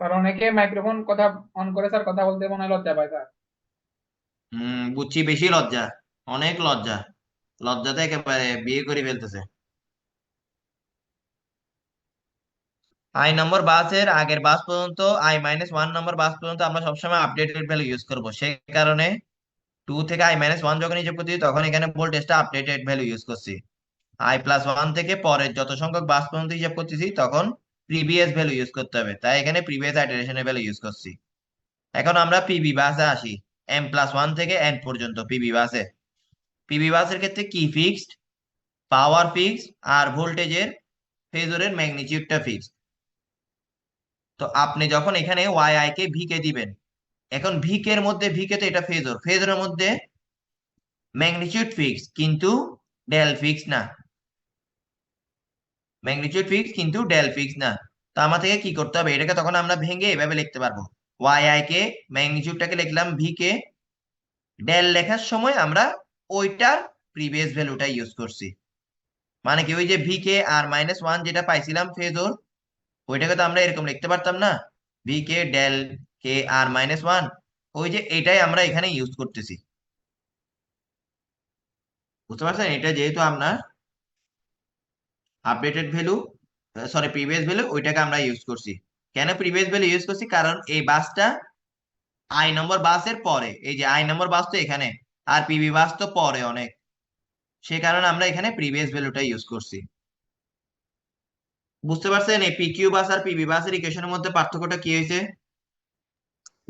স্যার অনেকে মাইক্রোফোন কথা অন করে স্যার, কথা বলতে মনে হয় লজ্জা পায় স্যার। বুঝছি, বেশি লজ্জা, অনেক লজ্জা, লজ্জাতে একেবারে বিয়ে করে ফেলতেছে। আই নম্বর বাসের আগের বাস পর্যন্ত, I-1 নম্বর বাস পর্যন্ত আমরা সবসময় আপডেটেড ভ্যালু ইউজ করব, সেই কারণে 2 থেকে I-1 যখন হিসাব করতেছি তখন এখানে ভোল্টেজটা আপডেটেড ভ্যালু ইউজ করছি। I+1 থেকে পরের যত সংখ্যক বাস পর্যন্ত হিসাব করতেছি তখন প্রিভিয়াস ভ্যালু ইউজ করতে হবে, তাই এখানে প্রিভিয়াস আইটারেশনের ভ্যালু ইউজ করছি। এখন আমরা পিবি বাসে আসি, M+1 থেকে N পর্যন্ত পিবি বাসে। পিবি বাসের ক্ষেত্রে কি ফিক্সড, পাওয়ার ফিক্সড, আর ভোল্টেজের ফেজরের ম্যাগনিটিউডটা ফিক্সড। তো আপনি যখন এখানে YI কে ভি কে দিবেন, এখন ভিকের মধ্যে, ভিকে তো এটা ফেজর, ফেজরের মধ্যে ম্যাগনিটিউড ফিক্স কিন্তু ডেল ফিক্স না, ম্যাগনিটিউড ফিক্স কিন্তু ডেল ফিক্স না। তো আমার থেকে কি করতে হবে, এটাকে তখন আমরা ভেঙে এভাবে লিখতে পারবো, YI কে ম্যাগনিটিউডটাকে লিখলাম ভি কে, ডেল লেখার সময় আমরা ওইটার প্রিভিয়াস ভ্যালুটা ইউজ করছি। মানে কি, ওই যে ভি কে আর -1 যেটা পাইছিলাম ফেজর, ওইটাকে তো আমরা এরকম লিখতে পারতাম না, ভি কে ডেল কে আর -1, ওই যে এটাই আমরা এখানে ইউজ করতেছি। বুঝতে পারছেন? এটা যেহেতু আমরা updated value, sorry previous value, ওইটাকে আমরা ইউজ করছি। কেন প্রিভিয়াস ভ্যালু ইউজ করছি? কারণ এই বাসটা আই নম্বর বাসের পরে, এই যে আই নম্বর বাস তো এখানে, আর পিবি বাস তো পরে অনেক, সে কারণে আমরা এখানে প্রিভিয়াস ভ্যালুটা ইউজ করছি। বুঝতে পারছেন এই পিকিউ বাস আর পিবি বাসের ইকুয়েশনের মধ্যে পার্থক্যটা কি হয়েছে?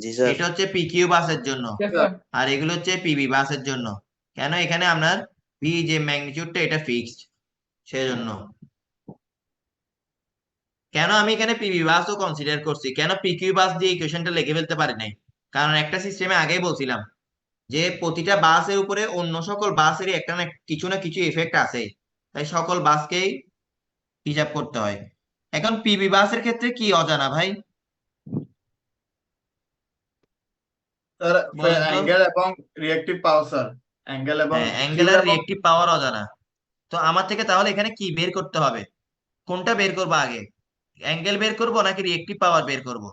জি স্যার। এটা হচ্ছে পিকিউ বাসের জন্য, Yes, স্যার। আর এগুলো হচ্ছে পিবি বাসের জন্য। কেন? এখানে আপনার ভি যে ম্যাগনিটিউডটা এটা ফিক্সড, সেজন্য। কেন আমি এখানে পিবি বাসও কনসিডার করছি, কেন পিকিউ বাস দিয়ে ইকুয়েশনটা লিখে ফেলতে পারি নাই? কারণ একটা সিস্টেমে আগেই বলছিলাম যে প্রতিটা বাসের উপরে অন্য সকল বাসেরই একটা না কিছু না কিছু এফেক্ট আছে, তাই সকল বাসকেই হিসাব করতে হয়। এখন পিবি বাসের ক্ষেত্রে কি অজানা ভাই, স্যার বলেন তো? অ্যাঙ্গেল এবং রিয়েক্টিভ পাওয়ার স্যার, অ্যাঙ্গেল এবং হ্যাঁ, Q অ্যাঙ্গেল আর এবং রিয়েক্টিভ পাওয়ার অজানা। তো আমার থেকে তাহলে এখানে কি বের করতে হবে, কোনটা বের করবো আগে, অ্যাঙ্গেল বের করব নাকি রিয়েক্টিভ পাওয়ার বের করব?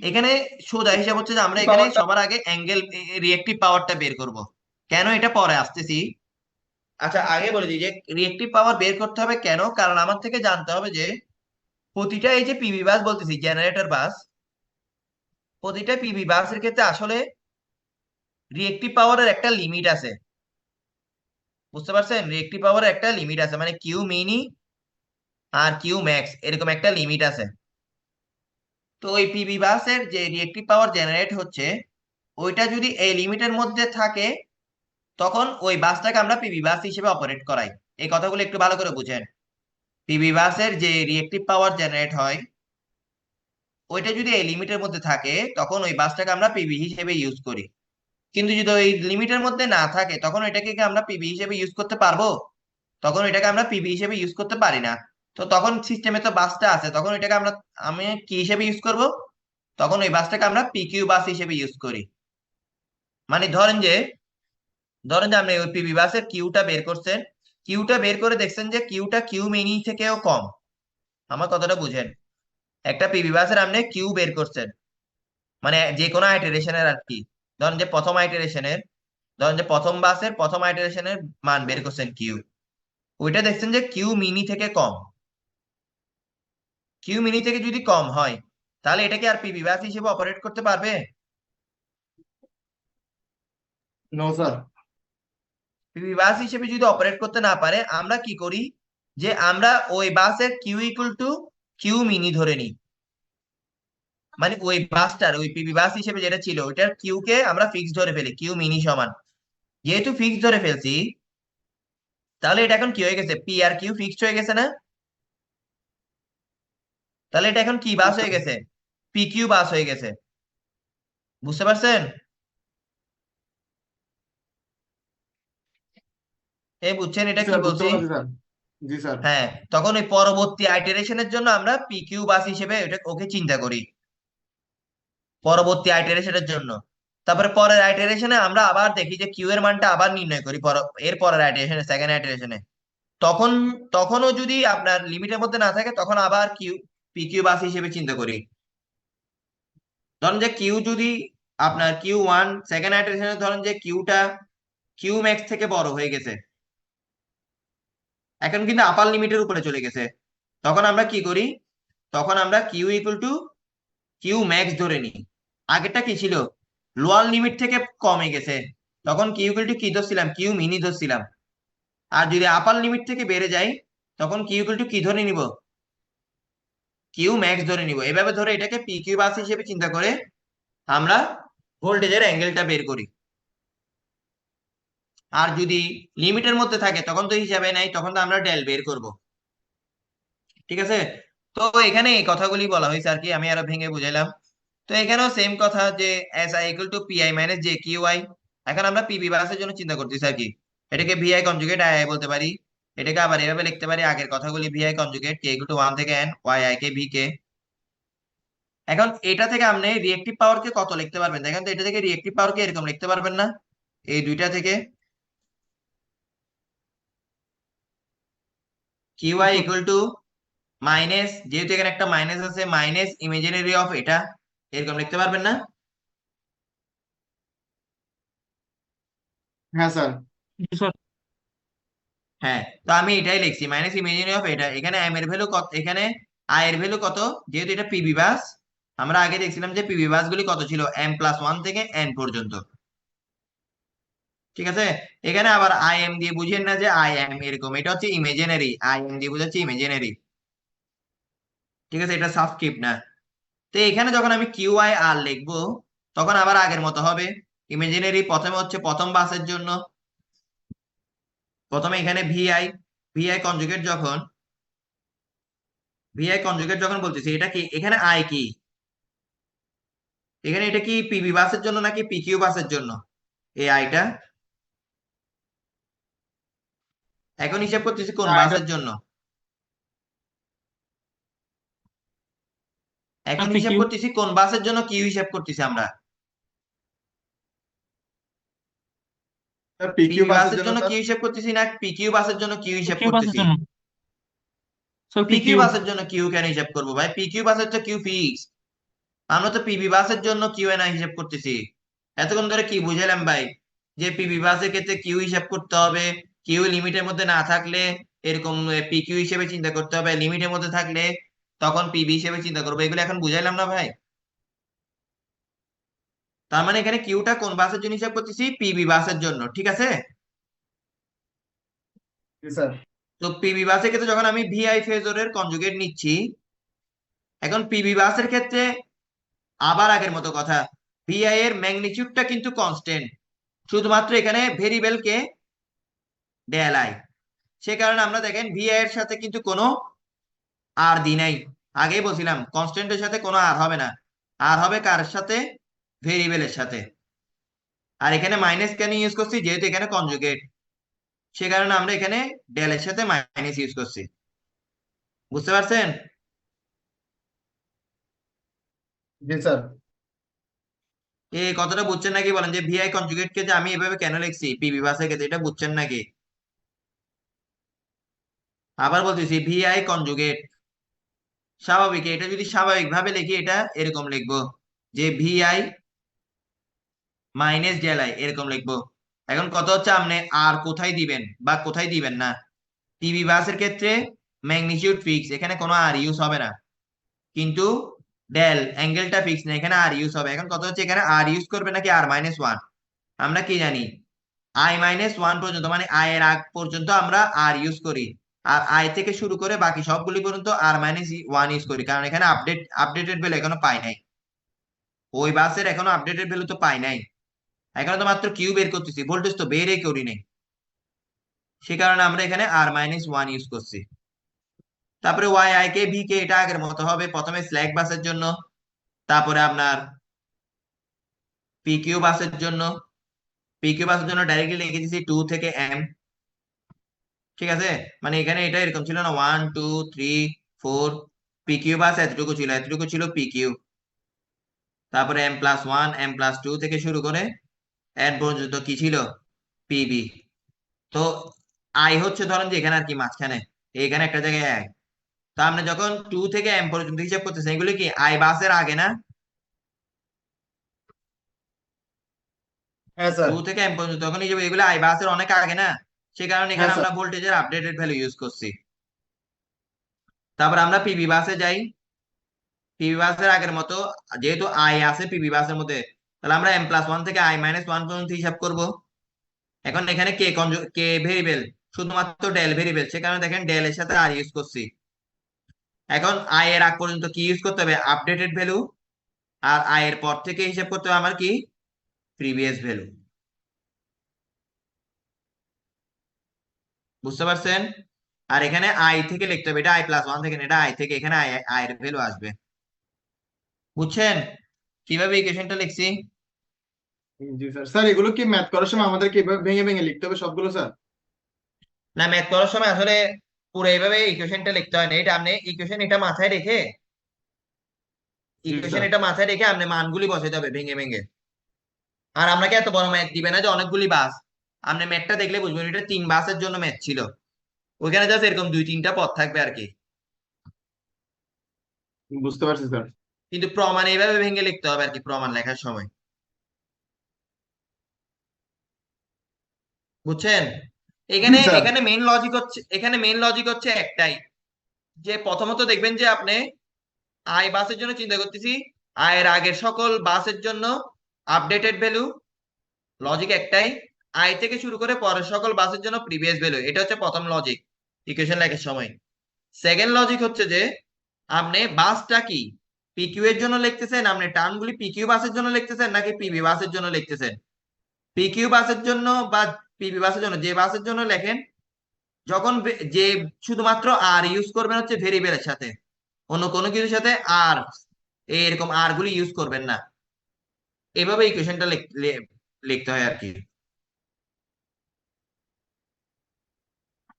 এখানে সোজা হিসাব হচ্ছে যে আমরা এখানে পাওয়ারটা। সবার আগে অ্যাঙ্গেল রিয়েক্টিভ পাওয়ারটা বের করব। কেন? এটা পরে আসতেছি। আচ্ছা আগে বলে দিই যে রিয়েক্টিভ পাওয়ার বের করতে হবে কেন, কারণ আমার থেকে জানতে হবে যে প্রতিটা, এই যে পিবি বাস বলতেছি জেনারেটর বাস, প্রতিটা পিবি বাসের ক্ষেত্রে আসলে রিয়েক্টিভ পাওয়ারের একটা লিমিট আছে। বুঝতে পারছেন? রিয়েক্টিভ পাওয়ারের একটা লিমিট আছে, মানে কিউ মিনি আর কিউ ম্যাক্স, এরকম একটা লিমিট আছে। তো ওই পিবি বাসের যে রিয়েক্টিভ পাওয়ার জেনারেট হচ্ছে, ওইটা যদি এই লিমিটের মধ্যে থাকে তখন ওই বাসটাকে আমরা পিবি বাস হিসেবে অপারেট করাই। এই কথাগুলো একটু ভালো করে বুঝেন। পিবি বাসের যে রিয়েক্টিভ পাওয়ার জেনারেট হয়, ওইটা যদি এই লিমিটের মধ্যে থাকে তখন ওই বাসটাকে আমরা পিবি হিসেবে ইউজ করি। কিন্তু যদি ওই লিমিটের মধ্যে না থাকে তখন এটাকে কি আমরা পিবি হিসেবে ইউজ করতে পারবো? তখন এটাকে আমরা পিবি হিসেবে ইউজ করতে পারি না। তো তখন সিস্টেমে তো বাসটা আছে, তখন এটাকে আমি কি হিসেবে ইউজ করব? তখন ওই বাসটাকে আমরা পিকিউ বাস হিসেবে ইউজ করি। মানে ধরেন যে আপনি ওই পিবি বাসের কিউটা বের করছেন, কিউটা বের করে দেখছেন যে কিউটা কিউ মিনি থেকেও কম। আমার কথাটা বুঝেন, একটা পিবি বাসের আপনি কিউ বের করছেন, মানে যে কোনো আইটারেশনের আর কি। ধরেন যে প্রথম বাসের প্রথম আইটারেশনের মান বের করছেন কিউ, ওইটা দেখছেন যে কিউ মিনি থেকে কম। কিউ মিনি থেকে যদি কম হয় তাহলে এটাকে আর পিবি বাস হিসেবে অপারেট করতে পারবে? No sir. পিবি বাস হিসেবে যদি অপারেট করতে না পারে, আমরা কি করি যে আমরা ওই বাসের Q equal to Q min ধরে নিই। মানে ওই বাসটার ওই পিবি বাস হিসেবে যেটা ছিল ওইটার কিউ কে আমরা ফিক্স ধরে ফেলি, কিউ মিনি সমান। যেহেতু ফিক্স ধরে ফেলছি, তাহলে এটা এখন কি হয়ে গেছে, পি আর কিউ ফিক্সড হয়ে গেছে না? তাহলে এটা এখন কি বাস হয়ে গেছে, পি কিউ বাস হয়ে গেছে। বুঝতে পারছেন? বুঝছেন এটা কি স্যার বুঝতে বলছি? পারছি স্যার। জি স্যার। হ্যাঁ, তখন ওই পরবর্তী আইটারেশনের জন্য আমরা পি কিউ বাস হিসেবে ওকে চিন্তা করি, পরবর্তী আইটারেশনের জন্য। তারপরে পরের আইটারেশনে আমরা আবার দেখি যে কিউ এর মানটা আবার নির্ণয় করি এর পরের আইটারেশনে, সেকেন্ড আইটারেশনে। তখন তখনও যদি আপনার লিমিটের মধ্যে না থাকে, তখন আবার পি কিউ বাস হিসেবে চিন্তা করি। ধরেন যে কিউ যদি আপনার কিউ ওয়ান সেকেন্ড আইটারেশনে ধরেন যে কিউটা কিউ ম্যাক্স থেকে বড় হয়ে গেছে, এখন কিন্তু আপার লিমিটের উপরে চলে গেছে, তখন আমরা কি করি, তখন আমরা Q equal to Q max ধরে নিই। আগেরটা কি ছিল, লোয়ার লিমিট থেকে কমে গেছে, তখন কিউ ইকুয়াল টু কি ধরছিলাম, কিউ মিনি ধরছিলাম। আর যদি আপার লিমিট থেকে বেড়ে যায়, তখন কিউ ইকুয়াল টু কি ধরে নিব, কিউ ম্যাক্স ধরে নিব। এভাবে ধরে এটাকে পি কিউ বাস হিসেবে চিন্তা করে আমরা ভোল্টেজের অ্যাঙ্গেলটা বের করি। আর যদি লিমিটের মধ্যে থাকে তখন তো হিসাবে নাই, তখন তো আমরা ডেল বের করব। ঠিক আছে? তো এখানে এই কথাগুলি বলা হয়েছে আর কি, আমি আরো ভেঙে বুঝাইলাম। তো এখানেও সেম কথা যে S I equal to P I minus J Q i. এখন আমরা পিবি বাসের জন্য চিন্তা করতেছি আর কি, এটাকে ভিআই কনজুগেট আই আই বলতে পারি। এটাকে আবার এভাবে লিখতে পারি, আগের কথাগুলি V i conjugate k equal to 1 থেকে n y I K V k. এখন এটা থেকে আপনি রিয়েক্টিভ পাওয়ার কে কত লিখতে পারবেন, দেখেন তো এটা থেকে রিয়েক্টিভ পাওয়ার কে এরকম লিখতে পারবেন না, এই দুইটা থেকে Q i equal to minus, যেহেতু এখানে একটা মাইনাস আছে, মাইনাস ইমাজিনারি অফ এটা, এরকম লিখতে পারবেন না? হ্যাঁ স্যার। জি স্যার। হ্যাঁ, তো আমি এটাই লিখছি, মাইনাস ইমাজিনারি অফ এটা। এখানে এম এর ভ্যালু কত, এখানে আই এর ভ্যালু কত, যেহেতু এটা পিবি বাস, আমরা আগে দেখছিলাম যে পিবি বাস গুলি কত ছিল, এম প্লাস 1 থেকে এন পর্যন্ত। ঠিক আছে? এখানে আবার আই এম দিয়ে বুঝেন না যে আই এম এরকম, এটা হচ্ছে ইমাজিনারি, আই এম দিয়ে বোঝাচ্ছে ইমাজিনারি। ঠিক আছে, এটা সাবস্ক্রিপ্ট না। তো এখানে যখন আমি কিউ আই আর লিখবো, তখন আবার আগের মতো হবে, ইমাজিনারি প্রথমে হচ্ছে প্রথম বাসের জন্য, প্রথমে এখানে ভিআই, ভিআই কনজুগেট যখন বলতেছি, এটা কি, এখানে আই কি, এখানে এটা কি পিবি বাসের জন্য নাকি পিকিউ বাসের জন্য, এই আইটা এখন হিসাব করতেছি কোন বাসের জন্য, এখন আপনি হিসাব কিউ করতেছি কোন বাসের জন্য কিউ হিসাব করতেছি আমরা, পি কিউ পিবি বাসের বাসের জন্য জন্য স্যার। কিউ হিসাব করতেছি না পিকিউ বাসের জন্য কিউ হিসাব কিউ বাসের করতেছি? জন্য স্যার পি পিকিউ কিউ। বাসের জন্য কিউ কেন হিসাব করবো ভাই, পিকিউ বাসের তো কিউ ফিক্স, আমরা তো পিবি বাসের জন্য কিউ এন আই হিসাব করতেছি। এতক্ষণ ধরে কি বুঝালাম ভাই, যে পিবি বাসের ক্ষেত্রে কিউ হিসাব করতে হবে, কিউ লিমিটের মধ্যে না থাকলে এরকম পিকিউ হিসেবে চিন্তা করতে হবে, লিমিটের মধ্যে থাকলে তখন পিবি হিসেবে চিন্তা করবো, এগুলো এখন বুঝাইলাম না ভাই? তার মানে এখানে কিউটা কোন বাসের জন্য হিসাব করতেছি, পিবি বাসের জন্য। ঠিক আছে? জি স্যার। তো পিবি বাসের ক্ষেত্রে যখন আমি ভিআই ফেজরের কনজুগেট নিচ্ছি, এখন পিবি বাসের ক্ষেত্রে আবার আগের মতো কথা, ভিআই এর ম্যাগনিটিউডটা কিন্তু কনস্ট্যান্ট, শুধুমাত্র এখানে ভেরিয়েবল কে ডেল আই। সে কারণে আমরা দেখেন ভিআই এর সাথে কিন্তু কোনো আর দি নাই, আগেই বলছিলাম কনস্ট্যান্টের সাথে কোনো আর হবে না, আর হবে কার সাথে, ভেরিয়েবলের সাথে। আর এখানে মাইনাস কেন ইউজ করছি, যেহেতু এখানে কনজুগেট, সে কারণে আমরা এখানে ডেল এর সাথে মাইনাস ইউজ করছি। বুঝতে পারছেন? জি স্যার। এই কথাটা বুঝছেন নাকি বলেন, যে ভিআই কনজুগেট কে যে আমি এভাবে কেন লিখছি পিবি বাসের ক্ষেত্রে, এটা বুঝছেন নাকি? আবার বলতেছি ভিআই কনজুগেট স্বাভাবিক, এটা যদি স্বাভাবিক ভাবে লিখি এটা এরকম লিখবো, যে ভিআই মাইনাস ডেল আই এরকম লিখবো। এখন কথা হচ্ছে আপনি আর কোথায় দিবেন বা কোথায় দিবেন না। পিবি বাসের ক্ষেত্রে ম্যাগনিটিউড ফিক্স, এখানে কোনো আর ইউজ হবে না, কিন্তু ডেল অ্যাঙ্গেলটা ফিক্স না, এখানে আর ইউজ হবে। এখন কথা হচ্ছে এখানে আর ইউজ করবে নাকি আর মাইনাস ওয়ান। আমরা কি জানি আই মাইনাস ওয়ান পর্যন্ত, মানে আই এর আগ পর্যন্ত আমরা আর ইউজ করি, আর আই থেকে শুরু করে বাকি সবগুলি পর্যন্ত আর মাইনাস ওয়ান ইউজ করি, কারণ এখানে আপডেটেড ভ্যালু এখনো পাই নাই, ওই বাসের এখনো আপডেটেড ভ্যালু তো পাই নাই, এখানে তো মাত্র কিউ বের করতেছি, ভোল্টেজ তো বেরই করি নাই, সে কারণে আমরা এখানে আর মাইনাস ওয়ান ইউজ করছি। তারপরে y I K V k এটা আগের মতো হবে, প্রথমে স্ল্যাক বাসের জন্য, তারপরে আপনার পিকিউ বাসের জন্য, পিকিউ বাসের জন্য ডাইরেক্টলি লিখে দিচ্ছি 2 থেকে এম। ঠিক আছে, মানে এখানে এটা এরকম ছিল না 1 2 3 4, পিকিউ বাস এতটুকু ছিল পিকিউ, তারপরে M+1 M+2 থেকে শুরু করে এন পর্যন্ত কি ছিল পিবি। তো আই হচ্ছে ধরেন যে এখানে আর কি মাঝখানে, এখানে একটা জায়গায় এক। তো আপনি যখন 2 থেকে এম পর্যন্ত হিসাব করতেছেন, এগুলি কি আই বাসের আগে না? হ্যাঁ স্যার। 2 থেকে এম পর্যন্ত তখন হিসাব, এগুলো আই বাসের অনেক আগে না, সে কারণে হ্যাঁ এখানে স্যার। আমরা ভোল্টেজের আপডেটেড ভ্যালু ইউজ করছি। তারপর আমরা পিবি বাসে যাই, পিবি বাসের আগের মতো, যেহেতু আই আছে পিবি বাসের মধ্যে, তাহলে আমরা M+1 থেকে I-1 পর্যন্ত হিসাব করব। এখন এখানে কে ভেরিয়েবল, শুধুমাত্র ডেল ভেরিয়েবল, সে কারণে দেখেন ডেল এর সাথে আর ইউজ করছি। এখন আই এর আগ পর্যন্ত কি ইউজ করতে হবে আপডেটেড ভ্যালু, আর আই এর পর থেকে হিসাব করতে হবে আমার কি প্রিভিয়াস ভ্যালু। বুঝতে পারছেন? আর এখানে আই থেকে লিখতে হবে, এটা I+1 থেকে না, এটা আই থেকে, এখানে আই এর ভ্যালু আসবে। বুঝছেন কিভাবে ইকুয়েশনটা লিখছি? জি স্যার। স্যার এগুলো কি ম্যাথ করার সময় আমাদের কি ভেঙে ভেঙে লিখতে হবে সবগুলো স্যার? না, ম্যাথ করার সময় আসলে পুরো এইভাবে ইকুয়েশনটা লিখতে হয় না, এটা আপনি ইকুয়েশন এটা মাথায় রেখে, জি ইকুয়েশন স্যার। এটা মাথায় রেখে আপনি মানগুলি বসাতে হবে ভেঙে ভেঙে। আর আপনাকে এত বড় ম্যাথ দিবে না যে অনেকগুলি বাস, আপনি ম্যাথটা দেখলে বুঝবেন এটা 3 বাসের জন্য ম্যাথ ছিল, ওইখানে জাস্ট এরকম 2-3টা পদ থাকবে আর কি। বুঝতে পারছি স্যার। কিন্তু প্রমাণ এইভাবে ভেঙে লিখতে হবে আর কি, প্রমাণ লেখার সময়। বুঝছেন? জি এখানে স্যার। এখানে মেইন লজিক হচ্ছে একটাই, যে প্রথমত দেখবেন যে আপনি আই বাসের জন্য চিন্তা করতেছি, আয়ের আগের সকল বাসের জন্য আপডেটেড ভ্যালু, লজিক একটাই। আই থেকে শুরু করে পরের সকল বাসের জন্য প্রিভিয়াস ভ্যালু, এটা হচ্ছে প্রথম লজিক ইকুয়েশন লেখার সময়। সেকেন্ড লজিক হচ্ছে যে আপনি বাসটা কি পিকিউ এর জন্য লিখতেছেন, আপনি টার্মগুলি পিকিউ বাসের জন্য লিখতেছেন নাকি পিবি বাসের জন্য লিখতেছেন। পিকিউ বাসের জন্য বা পিবি বাসের জন্য যে বাসের জন্য লেখেন, যখন যে শুধুমাত্র আর ইউজ করবেন হচ্ছে ভেরিয়েবলের সাথে, অন্য কোনো কিছুর সাথে আর এরকম আর গুলি ইউজ করবেন না, এভাবে ইকুয়েশনটা লিখতে হয় আর কি।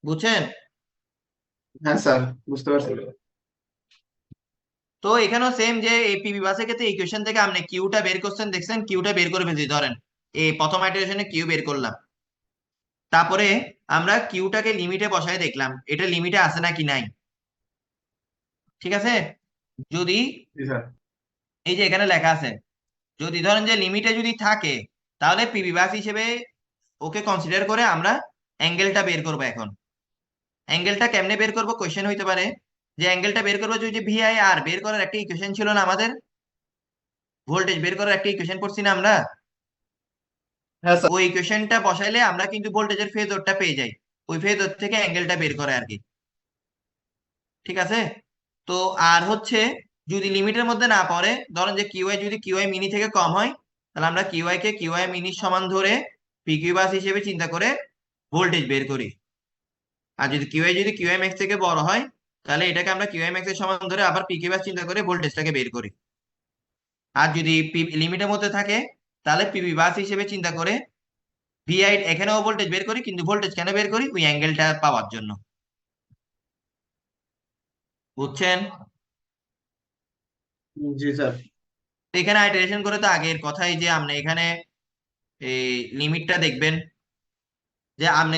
বুঝছেন? হ্যাঁ স্যার, বুঝতে পারছি। তো এখানেও সেম, যে এই পিবি বাসের ক্ষেত্রে ইকুয়েশন থেকে আপনি কিউটা বের করছেন, দেখছেন কিউটা বের করে ফেলছি, ধরেন এই প্রথম ইটারেশনে কিউ বের করলাম, তারপরে আমরা কিউটাকে লিমিটে বসায় দেখলাম এটা লিমিটে আছে নাকি নাই। ঠিক আছে, যদি জি স্যার। এই যে এখানে লেখা আছে, যদি ধরেন যে লিমিটে যদি থাকে, তাহলে পিবি বাস হিসেবে ওকে কনসিডার করে আমরা অ্যাঙ্গেলটা বের করবো। এখন অ্যাঙ্গেলটা কেমনে বের করবো কোয়েশ্চেন হইতে পারে, যে অ্যাঙ্গেলটা বের করবো, যে ভিআই আর বের করার একটা ইকুয়েশন ছিল না আমাদের, ভোল্টেজ বের করার একটা ইকুয়েশন পড়ছি না আমরা, হ্যাঁ স্যার। ওই ইকুয়েশনটা বসাইলে আমরা কিন্তু ভোল্টেজের ফেজরটা পেয়ে যাই, ওই ফেজর থেকে অ্যাঙ্গেলটা বের করে আর কি। ঠিক আছে, তো আর হচ্ছে যদি লিমিটের মধ্যে না পড়ে, ধরেন যে কিউআই যদি কিউআই মিনি থেকে কম হয়, তাহলে আমরা কিউআই কে কিউআই মিনির সমান ধরে পিকিউ বাস হিসেবে চিন্তা করে ভোল্টেজ বের করি। আর যদি কিউআই ম্যাক্স থেকে বড় হয়, তাহলে এটাকে আমরা কিউআই ম্যাক্স এর সমান ধরে আবার পিকিউ বাস চিন্তা করে ভোল্টেজটাকে বের করি। আর যদি লিমিটের মধ্যে থাকে, তাহলে পিবি বাস হিসেবে চিন্তা করে ভিআই এখানেও ভোল্টেজ বের করি, কিন্তু ভোল্টেজ কেন বের করি ওই অ্যাঙ্গেলটা পাওয়ার জন্য। বুঝছেন? জি স্যার। তো এখানে আইটারেশন করে তো আগের কথাই যে আপনি এখানে এই লিমিটটা দেখবেন যে আপনি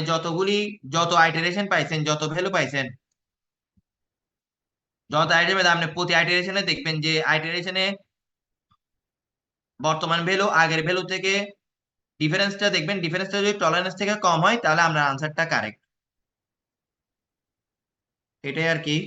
যত আইটারেশন পাইছেন, যত ভ্যালু পাইছেন, যত আইটারেশন আপনি প্রতি আইটারেশনে দেখবেন যে আইটারেশনে বর্তমান ভ্যালু আগের ভ্যালু থেকে ডিফারেন্সটা দেখবেন। ডিফারেন্সটা যদি টলারেন্স থেকে কম হয় তাহলে আপনার আনসারটা কারেক্ট। এটাই আর কি।